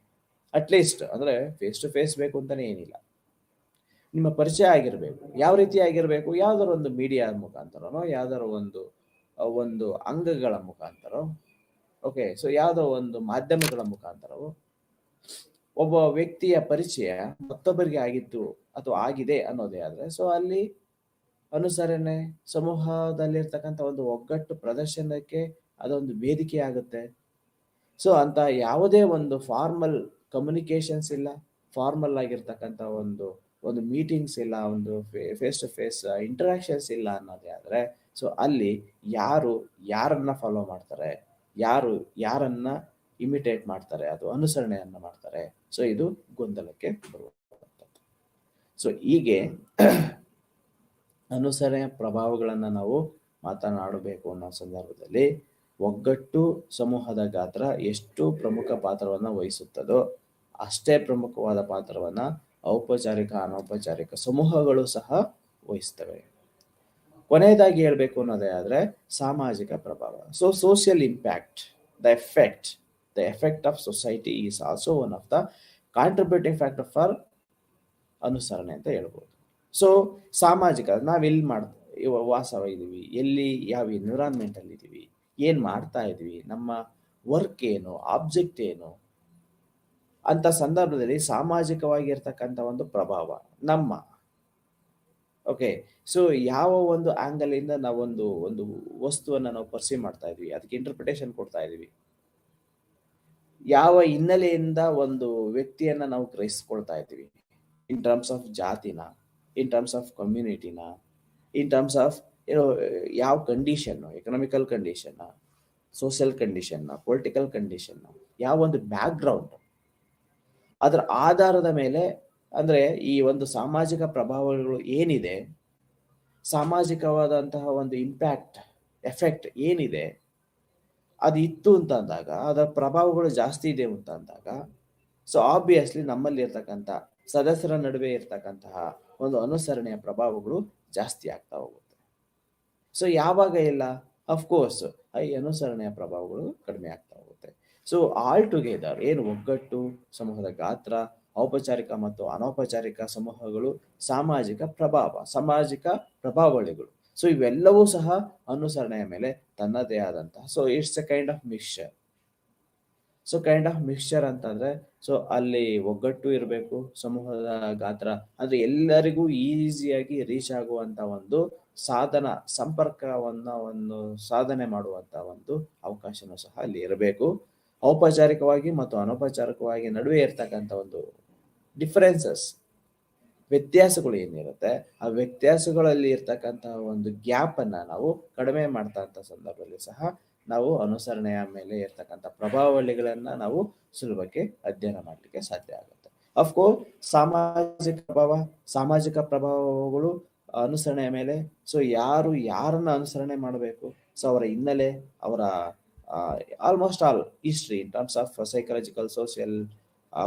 ಅಟ್ಲೀಸ್ಟ್ ಅಂದ್ರೆ ಫೇಸ್ ಟು ಫೇಸ್ ಬೇಕು ಅಂತಾನೆ ಏನಿಲ್ಲ, ನಿಮ್ಮ ಪರಿಚಯ ಆಗಿರ್ಬೇಕು. ಯಾವ ರೀತಿ ಆಗಿರ್ಬೇಕು? ಯಾವ್ದಾರ ಒಂದು ಮೀಡಿಯಾ ಮುಖಾಂತರನೋ, ಯಾವ್ದಾರ ಒಂದು ಒಂದು ಅಂಗಗಳ ಮುಖಾಂತರ, ಓಕೆ, ಸೊ ಯಾವ್ದೋ ಒಂದು ಮಾಧ್ಯಮಗಳ ಮುಖಾಂತರವು ಒಬ್ಬ ವ್ಯಕ್ತಿಯ ಪರಿಚಯ ಮತ್ತೊಬ್ಬರಿಗೆ ಆಗಿತ್ತು ಅಥವಾ ಆಗಿದೆ ಅನ್ನೋದೇ ಆದ್ರೆ ಸೊ ಅಲ್ಲಿ ಅನುಸರಣೆ ಸಮೂಹದಲ್ಲಿರ್ತಕ್ಕಂಥ ಒಂದು ಒಗ್ಗಟ್ಟು ಪ್ರದರ್ಶನಕ್ಕೆ ಅದೊಂದು ವೇದಿಕೆ ಆಗುತ್ತೆ. ಸೊ ಅಂತ ಯಾವುದೇ ಒಂದು ಫಾರ್ಮಲ್ ಕಮ್ಯುನಿಕೇಶನ್ಸ್ ಇಲ್ಲ, ಫಾರ್ಮಲ್ ಆಗಿರ್ತಕ್ಕಂಥ ಒಂದು ಒಂದು ಮೀಟಿಂಗ್ಸ್ ಇಲ್ಲ, ಒಂದು ಫೇಸ್ ಟು ಫೇಸ್ ಇಂಟರಾಕ್ಷನ್ಸ್ ಇಲ್ಲ ಅನ್ನೋದೇ ಆದರೆ, ಸೊ ಅಲ್ಲಿ ಯಾರು ಯಾರನ್ನ ಫಾಲೋ ಮಾಡ್ತಾರೆ, ಯಾರು ಯಾರನ್ನ ಇಮಿಟೇಟ್ ಮಾಡ್ತಾರೆ, ಅದು ಅನುಸರಣೆಯನ್ನ ಮಾಡ್ತಾರೆ. ಸೊ ಇದು ಗೊಂದಲಕ್ಕೆ ಬರುವಂಥದ್ದು. ಸೊ ಹೀಗೆ ಅನುಸರಣೆಯ ಪ್ರಭಾವಗಳನ್ನು ನಾವು ಮಾತನಾಡಬೇಕು ಅನ್ನೋ ಸಂದರ್ಭದಲ್ಲಿ ಒಗ್ಗಟ್ಟು ಸಮೂಹದ ಗಾತ್ರ ಎಷ್ಟು ಪ್ರಮುಖ ಪಾತ್ರವನ್ನು ವಹಿಸುತ್ತದೋ ಅಷ್ಟೇ ಪ್ರಮುಖವಾದ ಪಾತ್ರವನ್ನು ಔಪಚಾರಿಕ ಅನೌಪಚಾರಿಕ ಸಮೂಹಗಳು ಸಹ ವಹಿಸ್ತವೆ. ಕೊನೆಯದಾಗಿ ಹೇಳಬೇಕು ಅನ್ನೋದೇ ಆದರೆ ಸಾಮಾಜಿಕ ಪ್ರಭಾವ. So social impact, the effect of society is also one of the contributing factor for ಅನುಸರಣೆ ಅಂತ ಹೇಳ್ಬೋದು. ಸೊ ಸಾಮಾಜಿಕ, ನಾವೆಲ್ಲಿ ವಾಸವಾಗಿದ್ದೀವಿ, ಎಲ್ಲಿ ಯಾವ ಎನ್ವಿರಾನ್ಮೆಂಟ್ ಅಲ್ಲಿ ಇದ್ದೀವಿ, ಏನ್ ಮಾಡ್ತಾ ಇದೀವಿ, ನಮ್ಮ ವರ್ಕ್ ಏನು, ಆಬ್ಜೆಕ್ಟ್ ಏನು ಅಂತ ಸಂದರ್ಭದಲ್ಲಿ ಸಾಮಾಜಿಕವಾಗಿರ್ತಕ್ಕಂಥ ಒಂದು ಪ್ರಭಾವ ನಮ್ಮ ಓಕೆ. ಸೊ ಯಾವ ಒಂದು ಆಂಗಲ್ ಇಂದ ನಾವೊಂದು ಒಂದು ವಸ್ತುವನ್ನ ನಾವು ಪರ್ಸೀವ್ ಮಾಡ್ತಾ ಇದೀವಿ, ಅದಕ್ಕೆ ಇಂಟರ್ಪ್ರಿಟೇಷನ್ ಕೊಡ್ತಾ ಇದೀವಿ, ಯಾವ ಹಿನ್ನೆಲೆಯಿಂದ ಒಂದು ವ್ಯಕ್ತಿಯನ್ನ ನಾವು ಗ್ರಹಿಸ್ಕೊಳ್ತಾ ಇದ್ದೀವಿ, ಇನ್ ಟರ್ಮ್ಸ್ ಆಫ್ ಜಾತಿನ, ಇನ್ ಟರ್ಮ್ಸ್ ಆಫ್ ಕಮ್ಯುನಿಟಿನ, ಇನ್ ಟರ್ಮ್ಸ್ ಆಫ್ ಯಾವ condition, economical condition, social condition, political condition, ಯಾವ ಒಂದು ಬ್ಯಾಕ್ ಗ್ರೌಂಡ್, ಅದರ ಆಧಾರದ ಮೇಲೆ ಅಂದ್ರೆ ಈ ಒಂದು ಸಾಮಾಜಿಕ ಪ್ರಭಾವಗಳು ಏನಿದೆ, ಸಾಮಾಜಿಕವಾದಂತಹ ಒಂದು ಇಂಪ್ಯಾಕ್ಟ್ ಎಫೆಕ್ಟ್ ಏನಿದೆ ಅದು ಇತ್ತು ಅಂತ ಅಂದಾಗ, ಅದರ ಪ್ರಭಾವಗಳು ಜಾಸ್ತಿ ಇದೆ ಅಂತ ಅಂದಾಗ, ಸೊ ಆಬ್ವಿಯಸ್ಲಿ ನಮ್ಮಲ್ಲಿ ಇರ್ತಕ್ಕಂಥ ಸದಸ್ಯರ ನಡುವೆ ಇರ್ತಕ್ಕಂತಹ ಒಂದು ಅನುಸರಣೆಯ ಪ್ರಭಾವಗಳು ಜಾಸ್ತಿ ಆಗ್ತಾ ಹೋಗುತ್ತೆ. ಸೊ ಯಾವಾಗ ಇಲ್ಲ, ಅಫ್ಕೋರ್ಸ್ ಈ ಅನುಸರಣೆಯ ಪ್ರಭಾವಗಳು ಕಡಿಮೆ ಆಗ್ತಾ ಹೋಗುತ್ತೆ. ಸೊ ಆಲ್ ಟುಗೆದರ್ ಏನು ಒಗ್ಗಟ್ಟು, ಸಮೂಹದ ಗಾತ್ರ, ಔಪಚಾರಿಕ ಮತ್ತು ಅನೌಪಚಾರಿಕ ಸಮೂಹಗಳು, ಸಾಮಾಜಿಕ ಪ್ರಭಾವಳಿಗಳು, ಸೊ ಇವೆಲ್ಲವೂ ಸಹ ಅನುಸರಣೆಯ ಮೇಲೆ ತನ್ನದೇ ಆದಂತಹ, so it's A kind of mixture. So kind of mixture ಅಂತಂದ್ರೆ, ಸೊ ಅಲ್ಲಿ ಒಗ್ಗಟ್ಟು ಇರಬೇಕು, ಸಮೂಹದ ಗಾತ್ರ ಅಂದ್ರೆ ಎಲ್ಲರಿಗೂ ಈಸಿಯಾಗಿ ರೀಚ್ ಆಗುವಂತ ಒಂದು ಸಾಧನ, ಸಂಪರ್ಕವನ್ನು ಸಾಧನೆ ಮಾಡುವಂತ ಒಂದು ಅವಕಾಶನೂ ಸಹ ಅಲ್ಲಿ ಇರಬೇಕು. ಔಪಚಾರಿಕವಾಗಿ ಮತ್ತು ಅನೌಪಚಾರಿಕವಾಗಿ ನಡುವೆ ಇರ್ತಕ್ಕಂಥ ಒಂದು ಡಿಫರೆನ್ಸಸ್, ವ್ಯತ್ಯಾಸಗಳು ಏನಿರುತ್ತೆ, ಆ ವ್ಯತ್ಯಾಸಗಳಲ್ಲಿ ಇರ್ತಕ್ಕಂತಹ ಒಂದು ಗ್ಯಾಪ್ ಅನ್ನ ನಾವು ಕಡಿಮೆ ಮಾಡ್ತಾ ಸಂದರ್ಭದಲ್ಲಿ ಸಹ ನಾವು ಅನುಸರಣೆಯ ಮೇಲೆ ಇರ್ತಕ್ಕಂಥ ಪ್ರಭಾವಳಿಗಳನ್ನ ನಾವು ಸುಲಭಕ್ಕೆ ಅಧ್ಯಯನ ಮಾಡಲಿಕ್ಕೆ ಸಾಧ್ಯ ಆಗುತ್ತೆ. ಅಫ್ಕೋರ್ಸ್ ಸಾಮಾಜಿಕ ಪ್ರಭಾವಗಳು ಅನುಸರಣೆಯ ಮೇಲೆ, ಸೊ ಯಾರನ್ನ ಅನುಸರಣೆ ಮಾಡಬೇಕು, ಸೊ ಅವರ ಹಿನ್ನೆಲೆ, ಅವರ almost all history in terms of psychological, social,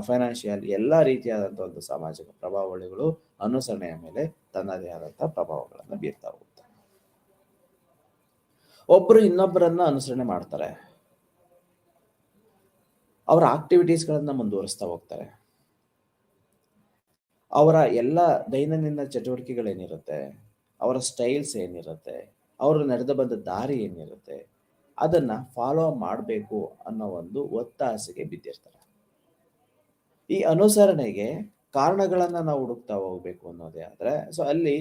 financial ಎಲ್ಲ ರೀತಿಯಾದಂಥ ಒಂದು ಸಾಮಾಜಿಕ ಪ್ರಭಾವಳಿಗಳು ಅನುಸರಣೆಯ ಮೇಲೆ ತನ್ನದೇ ಆದಂತಹ ಪ್ರಭಾವಗಳನ್ನು ಬೀರ್ತಾ ಹೋಗುತ್ತೆ. ಒಬ್ರು ಇನ್ನೊಬ್ಬರನ್ನ ಅನುಸರಣೆ ಮಾಡ್ತಾರೆ, ಅವರ ಆಕ್ಟಿವಿಟೀಸ್ಗಳನ್ನ ಮುಂದುವರಿಸ್ತಾ ಹೋಗ್ತಾರೆ, ಅವರ ಎಲ್ಲ ದೈನಂದಿನ ಚಟುವಟಿಕೆಗಳೇನಿರುತ್ತೆ, ಅವರ ಸ್ಟೈಲ್ಸ್ ಏನಿರುತ್ತೆ, ಅವರು ನಡೆದು ಬಂದ ದಾರಿ ಏನಿರುತ್ತೆ, ಅದನ್ನ ಫಾಲೋ ಮಾಡಬೇಕು ಅನ್ನೋ ಒಂದು ಒತ್ತಾಸೆಗೆ ಬಿದ್ದಿರ್ತಾರೆ. ಈ ಅನುಸರಣೆಗೆ ಕಾರಣಗಳನ್ನ ನಾವು ಹುಡುಕ್ತಾ ಹೋಗ್ಬೇಕು ಅನ್ನೋದೇ ಆದ್ರೆ, ಸೊ ಅಲ್ಲಿ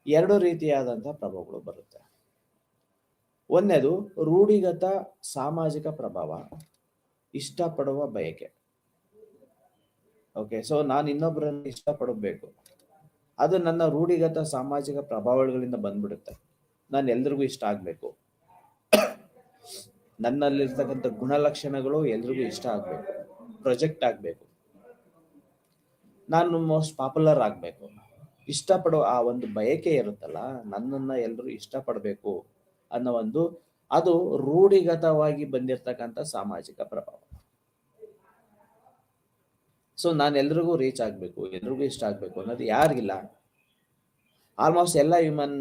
ಎರಡು ರೀತಿಯಾದಂತಹ ಪ್ರಭಾವಗಳು ಬರುತ್ತೆ. ಒಂದನೇದು ರೂಢಿಗತ ಸಾಮಾಜಿಕ ಪ್ರಭಾವ, ಇಷ್ಟಪಡುವ ಬಯಕೆ. ಓಕೆ, ಸೊ ನಾನು ಇನ್ನೊಬ್ಬರನ್ನು ಇಷ್ಟಪಡಬೇಕು, ಅದು ನನ್ನ ರೂಢಿಗತ ಸಾಮಾಜಿಕ ಪ್ರಭಾವಗಳಿಂದ ಬಂದ್ಬಿಡುತ್ತೆ. ನಾನು ಎಲ್ರಿಗೂ ಇಷ್ಟ ಆಗ್ಬೇಕು, ನನ್ನಲ್ಲಿರ್ತಕ್ಕಂಥ ಗುಣಲಕ್ಷಣಗಳು ಎಲ್ರಿಗೂ ಇಷ್ಟ ಆಗ್ಬೇಕು, ಪ್ರೊಜೆಕ್ಟ್ ಆಗ್ಬೇಕು, ನಾನು ಮೋಸ್ಟ್ ಪಾಪ್ಯುಲರ್ ಆಗ್ಬೇಕು, ಇಷ್ಟಪಡುವ ಆ ಒಂದು ಬಯಕೆ ಇರುತ್ತಲ್ಲ, ನನ್ನನ್ನ ಎಲ್ರು ಇಷ್ಟಪಡ್ಬೇಕು ಅನ್ನೋ ಒಂದು, ಅದು ರೂಢಿಗತವಾಗಿ ಬಂದಿರತಕ್ಕಂಥ ಸಾಮಾಜಿಕ ಪ್ರಭಾವ. ಸೊ ನಾನು ಎಲ್ರಿಗೂ ರೀಚ್ ಆಗ್ಬೇಕು, ಎಲ್ರಿಗೂ ಇಷ್ಟ ಆಗ್ಬೇಕು ಅನ್ನೋದು ಯಾರಿಗಿಲ್ಲ, ಆಲ್ಮೋಸ್ಟ್ ಎಲ್ಲ ಹ್ಯೂಮನ್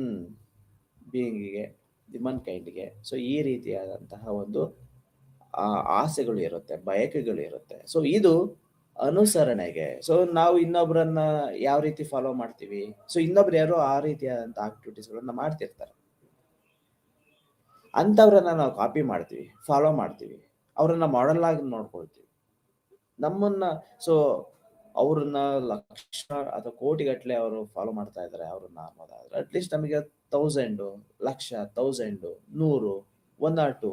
ಬೀಯಿಂಗಿಗೆ, ಹ್ಯೂಮನ್ ಕೈಂಡ್ಗೆ. ಸೊ ಈ ರೀತಿಯಾದಂತಹ ಒಂದು ಆಸೆಗಳು ಇರುತ್ತೆ, ಬಯಕೆಗಳು ಇರುತ್ತೆ. ಸೊ ಇದು ಅನುಸರಣೆಗೆ. ಸೊ ನಾವು ಇನ್ನೊಬ್ಬರನ್ನ ಯಾವ ರೀತಿ ಫಾಲೋ ಮಾಡ್ತೀವಿ, ಸೊ ಇನ್ನೊಬ್ರು ಯಾರೋ ಆ ರೀತಿಯಾದಂತಹ ಆಕ್ಟಿವಿಟೀಸ್ಗಳನ್ನ ಮಾಡ್ತಿರ್ತಾರೆ, ಅಂಥವ್ರನ್ನ ನಾವು ಕಾಪಿ ಮಾಡ್ತೀವಿ, ಫಾಲೋ ಮಾಡ್ತೀವಿ, ಅವ್ರನ್ನ ಮಾಡೆಲ್ ಆಗಿ ನೋಡ್ಕೊಳ್ತೀವಿ. ನಮ್ಮನ್ನ, ಸೊ ಅವ್ರನ್ನ ಲಕ್ಷ ಅಥವಾ ಕೋಟಿಗಟ್ಟಲೆ ಅವರು ಫಾಲೋ ಮಾಡ್ತಾ ಇದ್ದಾರೆ, ಅವ್ರನ್ನ ಅನ್ನೋದಾದ್ರೆ ಅಟ್ಲೀಸ್ಟ್ ನಮಗೆ 1000, ಲಕ್ಷ, 1000, 100, 1 or 2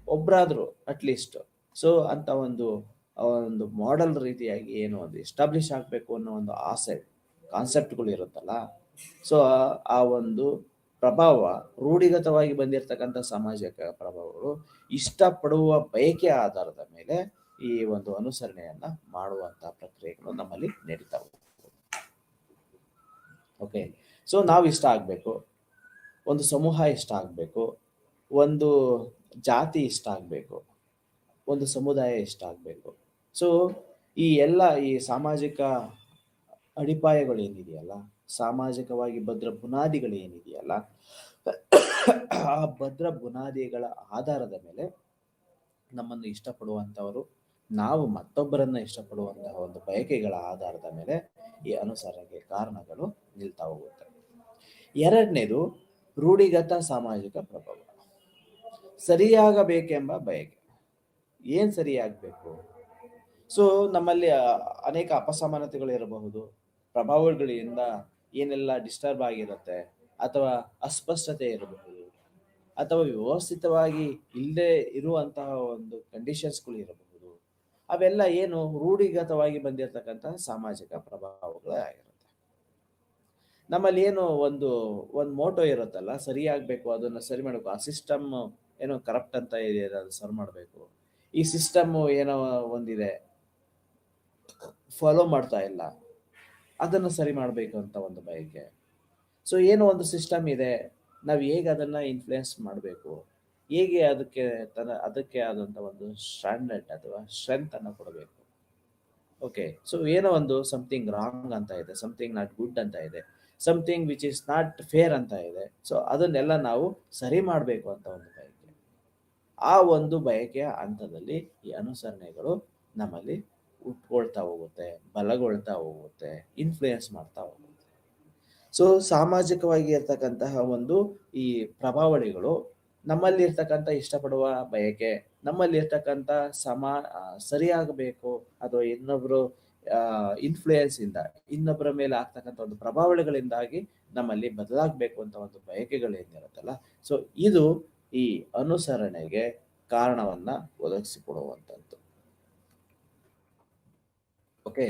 ಒಬ್ರಾದ್ರು ಅಟ್ಲೀಸ್ಟ್, ಸೊ ಅಂತ ಒಂದು ಮಾಡೆಲ್ ರೀತಿಯಾಗಿ ಏನು ಒಂದು ಎಸ್ಟಾಬ್ಲಿಷ್ ಆಗ್ಬೇಕು ಅನ್ನೋ ಒಂದು ಆಸೆ ಕಾನ್ಸೆಪ್ಟ್ಗಳು ಇರುತ್ತಲ್ಲ, ಸೊ ಆ ಒಂದು ಪ್ರಭಾವ, ರೂಢಿಗತವಾಗಿ ಬಂದಿರತಕ್ಕಂಥ ಸಾಮಾಜಿಕ ಪ್ರಭಾವಗಳು ಇಷ್ಟಪಡುವ ಬಯಕೆ ಆಧಾರದ ಮೇಲೆ ಈ ಒಂದು ಅನುಸರಣೆಯನ್ನ ಮಾಡುವಂತಹ ಪ್ರಕ್ರಿಯೆಗಳು ನಮ್ಮಲ್ಲಿ ನಡೀತಾ ಹೋಗ್ತವೆ. ಓಕೆ, ಸೊ ನಾವು ಇಷ್ಟ ಆಗ್ಬೇಕು, ಒಂದು ಸಮೂಹ ಇಷ್ಟ ಆಗ್ಬೇಕು, ಒಂದು ಜಾತಿ ಇಷ್ಟ ಆಗ್ಬೇಕು, ಒಂದು ಸಮುದಾಯ ಇಷ್ಟ ಆಗ್ಬೇಕು. ಸೊ ಈ ಸಾಮಾಜಿಕ ಅಡಿಪಾಯಗಳು ಏನಿದೆಯಲ್ಲ, ಸಾಮಾಜಿಕವಾಗಿ ಭದ್ರ ಬುನಾದಿಗಳು ಏನಿದೆಯಲ್ಲ, ಆ ಭದ್ರ ಬುನಾದಿಗಳ ಆಧಾರದ ಮೇಲೆ ನಮ್ಮನ್ನು ಇಷ್ಟಪಡುವಂಥವರು, ನಾವು ಮತ್ತೊಬ್ಬರನ್ನ ಇಷ್ಟಪಡುವಂತಹ ಒಂದು ಬಯಕೆಗಳ ಆಧಾರದ ಮೇಲೆ ಈ ಅನುಸರಣೆಗೆ ಕಾರಣಗಳು ನಿಲ್ತಾ ಹೋಗುತ್ತೆ. ಎರಡನೇದು ರೂಢಿಗತ ಸಾಮಾಜಿಕ ಪ್ರಭಾವ. ಸರಿಯಾಗಬೇಕೆಂಬ ಬಯಕೆ. ಏನ್ ಸರಿಯಾಗಬೇಕು? ಸೊ ನಮ್ಮಲ್ಲಿ ಅನೇಕ ಅಪಸಮಾನತೆಗಳು ಇರಬಹುದು, ಪ್ರಭಾವಗಳಿಂದ ಏನೆಲ್ಲ ಡಿಸ್ಟರ್ಬ್ ಆಗಿರುತ್ತೆ, ಅಥವಾ ಅಸ್ಪಷ್ಟತೆ ಇರಬಹುದು, ಅಥವಾ ವ್ಯವಸ್ಥಿತವಾಗಿ ಇಲ್ಲದೆ ಇರುವಂತಹ ಒಂದು ಕಂಡೀಷನ್ಸ್ಗಳು ಇರಬಹುದು. ಅವೆಲ್ಲ ಏನು ರೂಢಿಗತವಾಗಿ ಬಂದಿರತಕ್ಕಂತಹ ಸಾಮಾಜಿಕ ಪ್ರಭಾವಗಳಾಗಿರುತ್ತೆ. ನಮ್ಮಲ್ಲಿ ಏನು ಒಂದು ಮೋಟೋ ಇರುತ್ತಲ್ಲ, ಸರಿಯಾಗಬೇಕು, ಅದನ್ನ ಸರಿ ಮಾಡಬೇಕು, ಆ ಸಿಸ್ಟಮ್ ಏನೋ ಕರಪ್ಟ್ ಅಂತ ಇದೆ, ಅದು ಸರಿ ಮಾಡಬೇಕು, ಈ ಸಿಸ್ಟಮ್ ಏನೋ ಒಂದಿದೆ ಫಾಲೋ ಮಾಡ್ತಾ ಇಲ್ಲ, ಅದನ್ನು ಸರಿ ಮಾಡಬೇಕು ಅಂತ ಒಂದು ಬಯಕೆ. ಸೊ ಏನೋ ಒಂದು ಸಿಸ್ಟಮ್ ಇದೆ, ನಾವು ಹೇಗೆ ಅದನ್ನ ಇನ್ಫ್ಲುಯೆನ್ಸ್ ಮಾಡಬೇಕು, ಹೇಗೆ ಅದಕ್ಕೆ ಆದಂಥ ಒಂದು ಸ್ಟ್ಯಾಂಡರ್ಡ್ ಅಥವಾ ಸ್ಟ್ರೆಂತ್ ಅನ್ನು ಕೊಡಬೇಕು. ಓಕೆ, ಸೊ ಏನೋ ಒಂದು ಸಮಥಿಂಗ್ ರಾಂಗ್ ಅಂತ ಇದೆ, ಸಮಥಿಂಗ್ ನಾಟ್ ಗುಡ್ ಅಂತ ಇದೆ, something which is not fair ಅಂತ ಇದೆ. ಸೊ ಅದನ್ನೆಲ್ಲ ನಾವು ಸರಿ ಮಾಡಬೇಕು ಅಂತ ಒಂದು ಬಯಕೆ. ಆ ಒಂದು ಬಯಕೆಯ ಹಂತದಲ್ಲಿ ಈ ಅನುಸರಣೆಗಳು ನಮ್ಮಲ್ಲಿ ಉಟ್ಕೊಳ್ತಾ ಹೋಗುತ್ತೆ, ಬಲಗೊಳ್ತಾ ಹೋಗುತ್ತೆ, ಇನ್ಫ್ಲುಯೆನ್ಸ್ ಮಾಡ್ತಾ ಹೋಗುತ್ತೆ. ಸೊ ಸಾಮಾಜಿಕವಾಗಿ ಇರ್ತಕ್ಕಂತಹ ಒಂದು ಈ ಪ್ರಭಾವಳಿಗಳು ನಮ್ಮಲ್ಲಿ ಇರ್ತಕ್ಕಂಥ ಇಷ್ಟಪಡುವ ಬಯಕೆ, ನಮ್ಮಲ್ಲಿ ಇರ್ತಕ್ಕಂಥ ಸರಿಯಾಗಬೇಕು, ಅಥವಾ ಇನ್ನೊಬ್ರು ಇನ್ಫ್ಲುಯೆನ್ಸ್ ಇಂದ, ಇನ್ನೊಬ್ಬರ ಮೇಲೆ ಆಗ್ತಕ್ಕಂಥ ಒಂದು ಪ್ರಭಾವಳಿಗಳಿಂದಾಗಿ ನಮ್ಮಲ್ಲಿ ಬದಲಾಗಬೇಕು ಅಂತ ಒಂದು ಬಯಕೆಗಳೇನಿರುತ್ತಲ್ಲ, ಸೊ ಇದು ಈ ಅನುಸರಣೆಗೆ ಕಾರಣವನ್ನ ಒದಗಿಸಿಕೊಡುವಂಥದ್ದು. ಓಕೆ,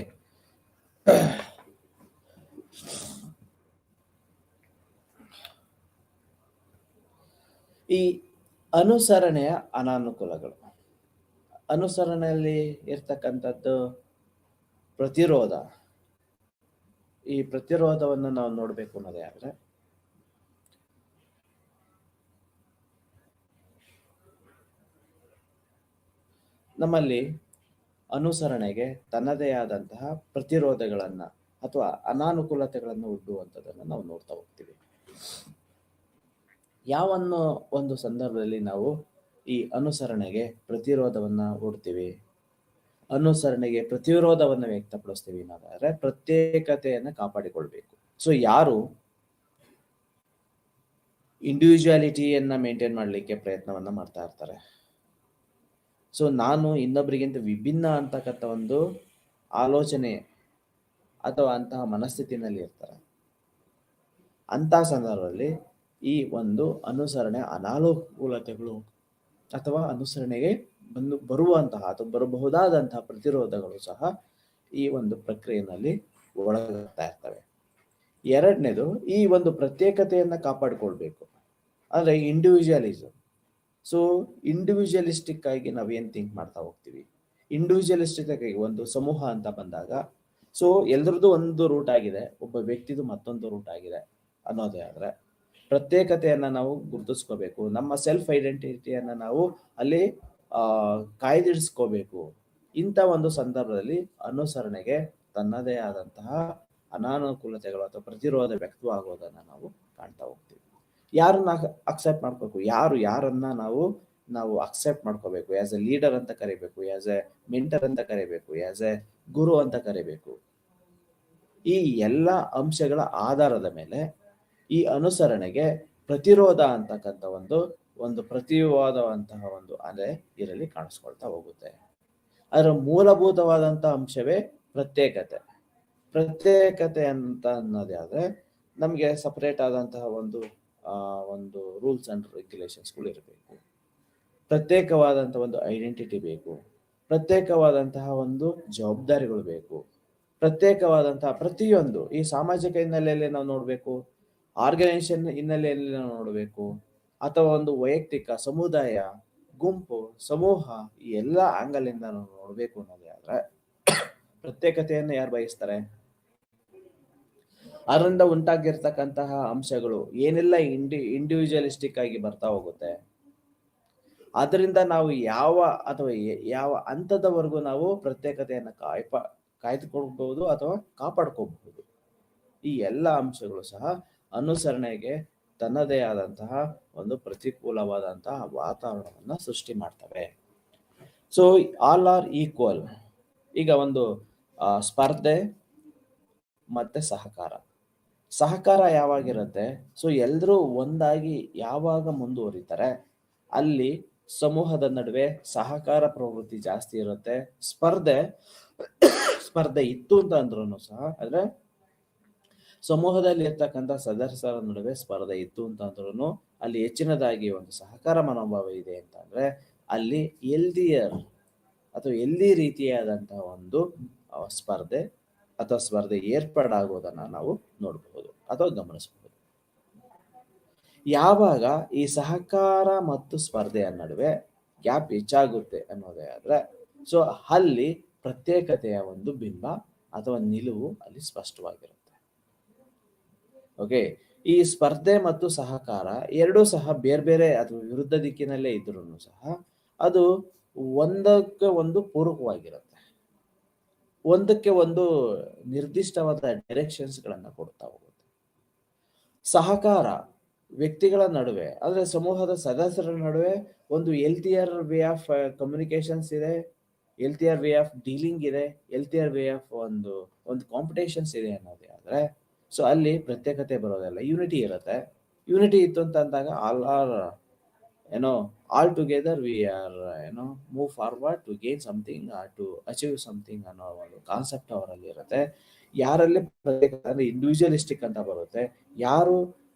ಈ ಅನುಸರಣೆಯ ಅನಾನುಕೂಲಗಳು. ಅನುಸರಣೆಯಲ್ಲಿ ಇರ್ತಕ್ಕಂಥದ್ದು ಪ್ರತಿರೋಧ. ಈ ಪ್ರತಿರೋಧವನ್ನು ನಾವು ನೋಡ್ಬೇಕು ಅನ್ನೋದೇ ಆದ್ರೆ, ನಮ್ಮಲ್ಲಿ ಅನುಸರಣೆಗೆ ತನ್ನದೇ ಆದಂತಹ ಪ್ರತಿರೋಧಗಳನ್ನ ಅಥವಾ ಅನಾನುಕೂಲತೆಗಳನ್ನು ಒಡ್ಡುವಂಥದ್ದನ್ನು ನಾವು ನೋಡ್ತಾ ಹೋಗ್ತೀವಿ. ಯಾವನ್ನು ಒಂದು ಸಂದರ್ಭದಲ್ಲಿ ನಾವು ಈ ಅನುಸರಣೆಗೆ ಪ್ರತಿರೋಧವನ್ನ ಒಡ್ತೀವಿ, ಅನುಸರಣೆಗೆ ಪ್ರತಿರೋಧವನ್ನು ವ್ಯಕ್ತಪಡಿಸ್ತೀವಿ ಅನ್ನೋದಾದ್ರೆ ಪ್ರತ್ಯೇಕತೆಯನ್ನು ಕಾಪಾಡಿಕೊಳ್ಬೇಕು. ಸೊ ಯಾರು ಇಂಡಿವಿಜುವಾಲಿಟಿಯನ್ನ ಮೇಂಟೈನ್ ಮಾಡಲಿಕ್ಕೆ ಪ್ರಯತ್ನವನ್ನ ಮಾಡ್ತಾ ಇರ್ತಾರೆ, ಸೊ ನಾನು ಇನ್ನೊಬ್ಬರಿಗಿಂತ ವಿಭಿನ್ನ ಅಂತಕ್ಕಂಥ ಒಂದು ಆಲೋಚನೆ ಅಥವಾ ಅಂತಹ ಮನಸ್ಥಿತಿನಲ್ಲಿ ಇರ್ತಾರೆ, ಅಂತಹ ಸಂದರ್ಭದಲ್ಲಿ ಈ ಒಂದು ಅನುಸರಣೆ ಅನಾನುಕೂಲತೆಗಳು ಅಥವಾ ಅನುಸರಣೆಗೆ ಬರುವಂತಹ ಅಥವಾ ಬರಬಹುದಾದಂತಹ ಪ್ರತಿರೋಧಗಳು ಸಹ ಈ ಒಂದು ಪ್ರಕ್ರಿಯೆಯಲ್ಲಿ ಒಳಗಾಗ್ತಾ ಇರ್ತವೆ. ಎರಡನೇದು, ಈ ಒಂದು ಪ್ರತ್ಯೇಕತೆಯನ್ನ ಕಾಪಾಡಿಕೊಳ್ಬೇಕು ಅಂದ್ರೆ ಇಂಡಿವಿಜುವಲಿಸಮ್. ಸೊ ಇಂಡಿವಿಜುವಲಿಸ್ಟಿಕ್ ಆಗಿ ನಾವೇನ್ ಥಿಂಕ್ ಮಾಡ್ತಾ ಹೋಗ್ತೀವಿ, ಇಂಡಿವಿಜುವಲಿಸ್ಟಿಕ್ ಆಗಿ ಒಂದು ಸಮೂಹ ಅಂತ ಬಂದಾಗ, ಸೊ ಎಲ್ರದ್ದು ಒಂದು ರೂಟ್ ಆಗಿದೆ, ಒಬ್ಬ ವ್ಯಕ್ತಿದು ಮತ್ತೊಂದು ರೂಟ್ ಆಗಿದೆ ಅನ್ನೋದೇ ಆದ್ರೆ ಪ್ರತ್ಯೇಕತೆಯನ್ನ ನಾವು ಗುರುತಿಸ್ಕೋಬೇಕು, ನಮ್ಮ ಸೆಲ್ಫ್ ಐಡೆಂಟಿಟಿಯನ್ನ ನಾವು ಅಲ್ಲಿ ಕಾಯ್ದಿರಿಸ್ಕೋಬೇಕು. ಇಂಥ ಒಂದು ಸಂದರ್ಭದಲ್ಲಿ ಅನುಸರಣೆಗೆ ತನ್ನದೇ ಆದಂತಹ ಅನಾನುಕೂಲತೆಗಳು ಅಥವಾ ಪ್ರತಿರೋಧ ವ್ಯಕ್ತವಾಗೋದನ್ನ ನಾವು ಕಾಣ್ತಾ ಹೋಗ್ತೀವಿ. ಯಾರನ್ನ ಅಕ್ಸೆಪ್ಟ್ ಮಾಡ್ಕೋಬೇಕು, ಯಾರನ್ನ ನಾವು ಅಕ್ಸೆಪ್ಟ್ ಮಾಡ್ಕೋಬೇಕು, ಆಸ್ ಎ ಲೀಡರ್ ಅಂತ ಕರಿಬೇಕು, ಆಸ್ ಎ ಮೆಂಟರ್ ಅಂತ ಕರಿಬೇಕು, ಆಸ್ ಎ ಗುರು ಅಂತ ಕರಿಬೇಕು. ಈ ಎಲ್ಲ ಅಂಶಗಳ ಆಧಾರದ ಮೇಲೆ ಈ ಅನುಸರಣೆಗೆ ಪ್ರತಿರೋಧ ಅಂತಕ್ಕಂಥ ಒಂದು ಪ್ರತಿವಾದವಂತಹ ಒಂದು ಅಲೆ ಇದರಲ್ಲಿ ಕಾಣಿಸ್ಕೊಳ್ತಾ ಹೋಗುತ್ತೆ. ಅದರ ಮೂಲಭೂತವಾದಂತಹ ಅಂಶವೇ ಪ್ರತ್ಯೇಕತೆ ಅಂತ ಅನ್ನೋದೇ ಆದ್ರೆ ನಮಗೆ ಸಪರೇಟ್ ಆದಂತಹ ಒಂದು ರೂಲ್ಸ್ ಅಂಡ್ ರೆಗ್ಯುಲೇಷನ್ಸ್ಗಳು ಇರಬೇಕು, ಪ್ರತ್ಯೇಕವಾದಂತಹ ಒಂದು ಐಡೆಂಟಿಟಿ ಬೇಕು, ಪ್ರತ್ಯೇಕವಾದಂತಹ ಒಂದು ಜವಾಬ್ದಾರಿಗಳು ಬೇಕು, ಪ್ರತ್ಯೇಕವಾದಂತಹ ಪ್ರತಿಯೊಂದು ಈ ಸಾಮಾಜಿಕ ಹಿನ್ನೆಲೆಯಲ್ಲಿ ನಾವು ನೋಡಬೇಕು, ಆರ್ಗನೈಸೇಷನ್ ಹಿನ್ನೆಲೆಯಲ್ಲಿ ನಾವು ನೋಡಬೇಕು, ಅಥವಾ ಒಂದು ವೈಯಕ್ತಿಕ ಸಮುದಾಯ, ಗುಂಪು, ಸಮೂಹ, ಈ ಎಲ್ಲ ಆಂಗಲ್ ಇಂದ ನಾವು ನೋಡ್ಬೇಕು ಅನ್ನೋದೇ ಆದ್ರೆ ಪ್ರತ್ಯೇಕತೆಯನ್ನು ಯಾರು ಬಯಸ್ತಾರೆ? ಅದರಿಂದ ಉಂಟಾಗಿರ್ತಕ್ಕಂತಹ ಅಂಶಗಳು ಏನೆಲ್ಲ ಇಂಡಿವಿಜುವಲಿಸ್ಟಿಕ್ ಆಗಿ ಬರ್ತಾ ಹೋಗುತ್ತೆ, ಅದರಿಂದ ನಾವು ಯಾವ ಹಂತದವರೆಗೂ ನಾವು ಪ್ರತ್ಯೇಕತೆಯನ್ನು ಕಾಯ್ದುಕೊಳ್ಬಹುದು ಅಥವಾ ಕಾಪಾಡ್ಕೋಬಹುದು. ಈ ಎಲ್ಲ ಅಂಶಗಳು ಸಹ ಅನುಸರಣೆಗೆ ತನ್ನದೇ ಆದಂತಹ ಒಂದು ಪ್ರತಿಕೂಲವಾದಂತಹ ವಾತಾವರಣವನ್ನ ಸೃಷ್ಟಿ ಮಾಡ್ತವೆ. So all are equal. ಈಗ ಒಂದು ಸ್ಪರ್ಧೆ ಮತ್ತೆ ಸಹಕಾರ ಯಾವಾಗಿರುತ್ತೆ? ಸೊ ಎಲ್ರೂ ಒಂದಾಗಿ ಯಾವಾಗ ಮುಂದುವರಿತಾರೆ ಅಲ್ಲಿ ಸಮೂಹದ ನಡುವೆ ಸಹಕಾರ ಪ್ರವೃತ್ತಿ ಜಾಸ್ತಿ ಇರುತ್ತೆ. ಸ್ಪರ್ಧೆ ಇತ್ತು ಅಂತ ಅಂದ್ರೂ ಸಹ, ಅಂದ್ರೆ ಸಮೂಹದಲ್ಲಿ ಇರ್ತಕ್ಕಂಥ ಸದಸ್ಯರ ನಡುವೆ ಸ್ಪರ್ಧೆ ಇತ್ತು ಅಂತ ಅಂದ್ರೂ ಅಲ್ಲಿ ಹೆಚ್ಚಿನದಾಗಿ ಒಂದು ಸಹಕಾರ ಮನೋಭಾವ ಇದೆ ಅಂತ ಅಂದ್ರೆ ಅಲ್ಲಿ ಎಲ್ಲಿ ರೀತಿಯಾದಂತಹ ಒಂದು ಸ್ಪರ್ಧೆ ಏರ್ಪಾಡಾಗೋದನ್ನ ನಾವು ನೋಡಬಹುದು ಅಥವಾ ಗಮನಿಸಬಹುದು. ಯಾವಾಗ ಈ ಸಹಕಾರ ಮತ್ತು ಸ್ಪರ್ಧೆಯ ನಡುವೆ ಗ್ಯಾಪ್ ಹೆಚ್ಚಾಗುತ್ತೆ ಅನ್ನೋದೇ ಆದ್ರೆ ಸೊ ಅಲ್ಲಿ ಪ್ರತ್ಯೇಕತೆಯ ಒಂದು ಬಿಂಬ ಅಥವಾ ನಿಲುವು ಅಲ್ಲಿ ಸ್ಪಷ್ಟವಾಗಿರುತ್ತೆ. ಓಕೆ, ಈ ಸ್ಪರ್ಧೆ ಮತ್ತು ಸಹಕಾರ ಎರಡೂ ಸಹ ಬೇರೆ ಅಥವಾ ವಿರುದ್ಧ ದಿಕ್ಕಿನಲ್ಲೇ ಇದ್ರೂ ಸಹ ಅದು ಒಂದಕ್ಕೆ ಒಂದು ಪೂರಕವಾಗಿರುತ್ತೆ, ಒಂದಕ್ಕೆ ಒಂದು ನಿರ್ದಿಷ್ಟವಾದ ಡೈರೆಕ್ಷನ್ಸ್ ಗಳನ್ನ ಕೊಡ್ತಾ ಹೋಗುತ್ತೆ. ಸಹಕಾರ ವ್ಯಕ್ತಿಗಳ ನಡುವೆ ಅಂದ್ರೆ ಸಮೂಹದ ಸದಸ್ಯರ ನಡುವೆ ಒಂದು ಹೆಲ್ತಿಯರ್ ವೇ ಆಫ್ ಕಮ್ಯುನಿಕೇಶನ್ಸ್ ಇದೆ, ಹೆಲ್ತಿಯರ್ ವೇ ಆಫ್ ಡೀಲಿಂಗ್ ಇದೆ, ಹೆಲ್ತಿಯರ್ ವೇ ಆಫ್ ಒಂದು ಕಾಂಪಿಟೇಷನ್ಸ್ ಇದೆ ಅನ್ನೋದೇ ಆದ್ರೆ ಸೊ ಅಲ್ಲಿ ಪ್ರತ್ಯೇಕತೆ ಬರೋದಲ್ಲ, ಯೂನಿಟಿ ಇರುತ್ತೆ. ಯೂನಿಟಿ ಇತ್ತು ಅಂತ ಅಂದಾಗ all together we are move forward to gain something, to achieve something ಅನ್ನೋ ಒಂದು ಕಾನ್ಸೆಪ್ಟ್ ಅವರಲ್ಲಿ ಇರುತ್ತೆ. ಯಾರಲ್ಲಿ ಪ್ರತ್ಯೇಕತೆ ಅಂದ್ರೆ ಇಂಡಿವಿಜುವಲಿಸ್ಟಿಕ್ ಅಂತ ಬರುತ್ತೆ, ಯಾರು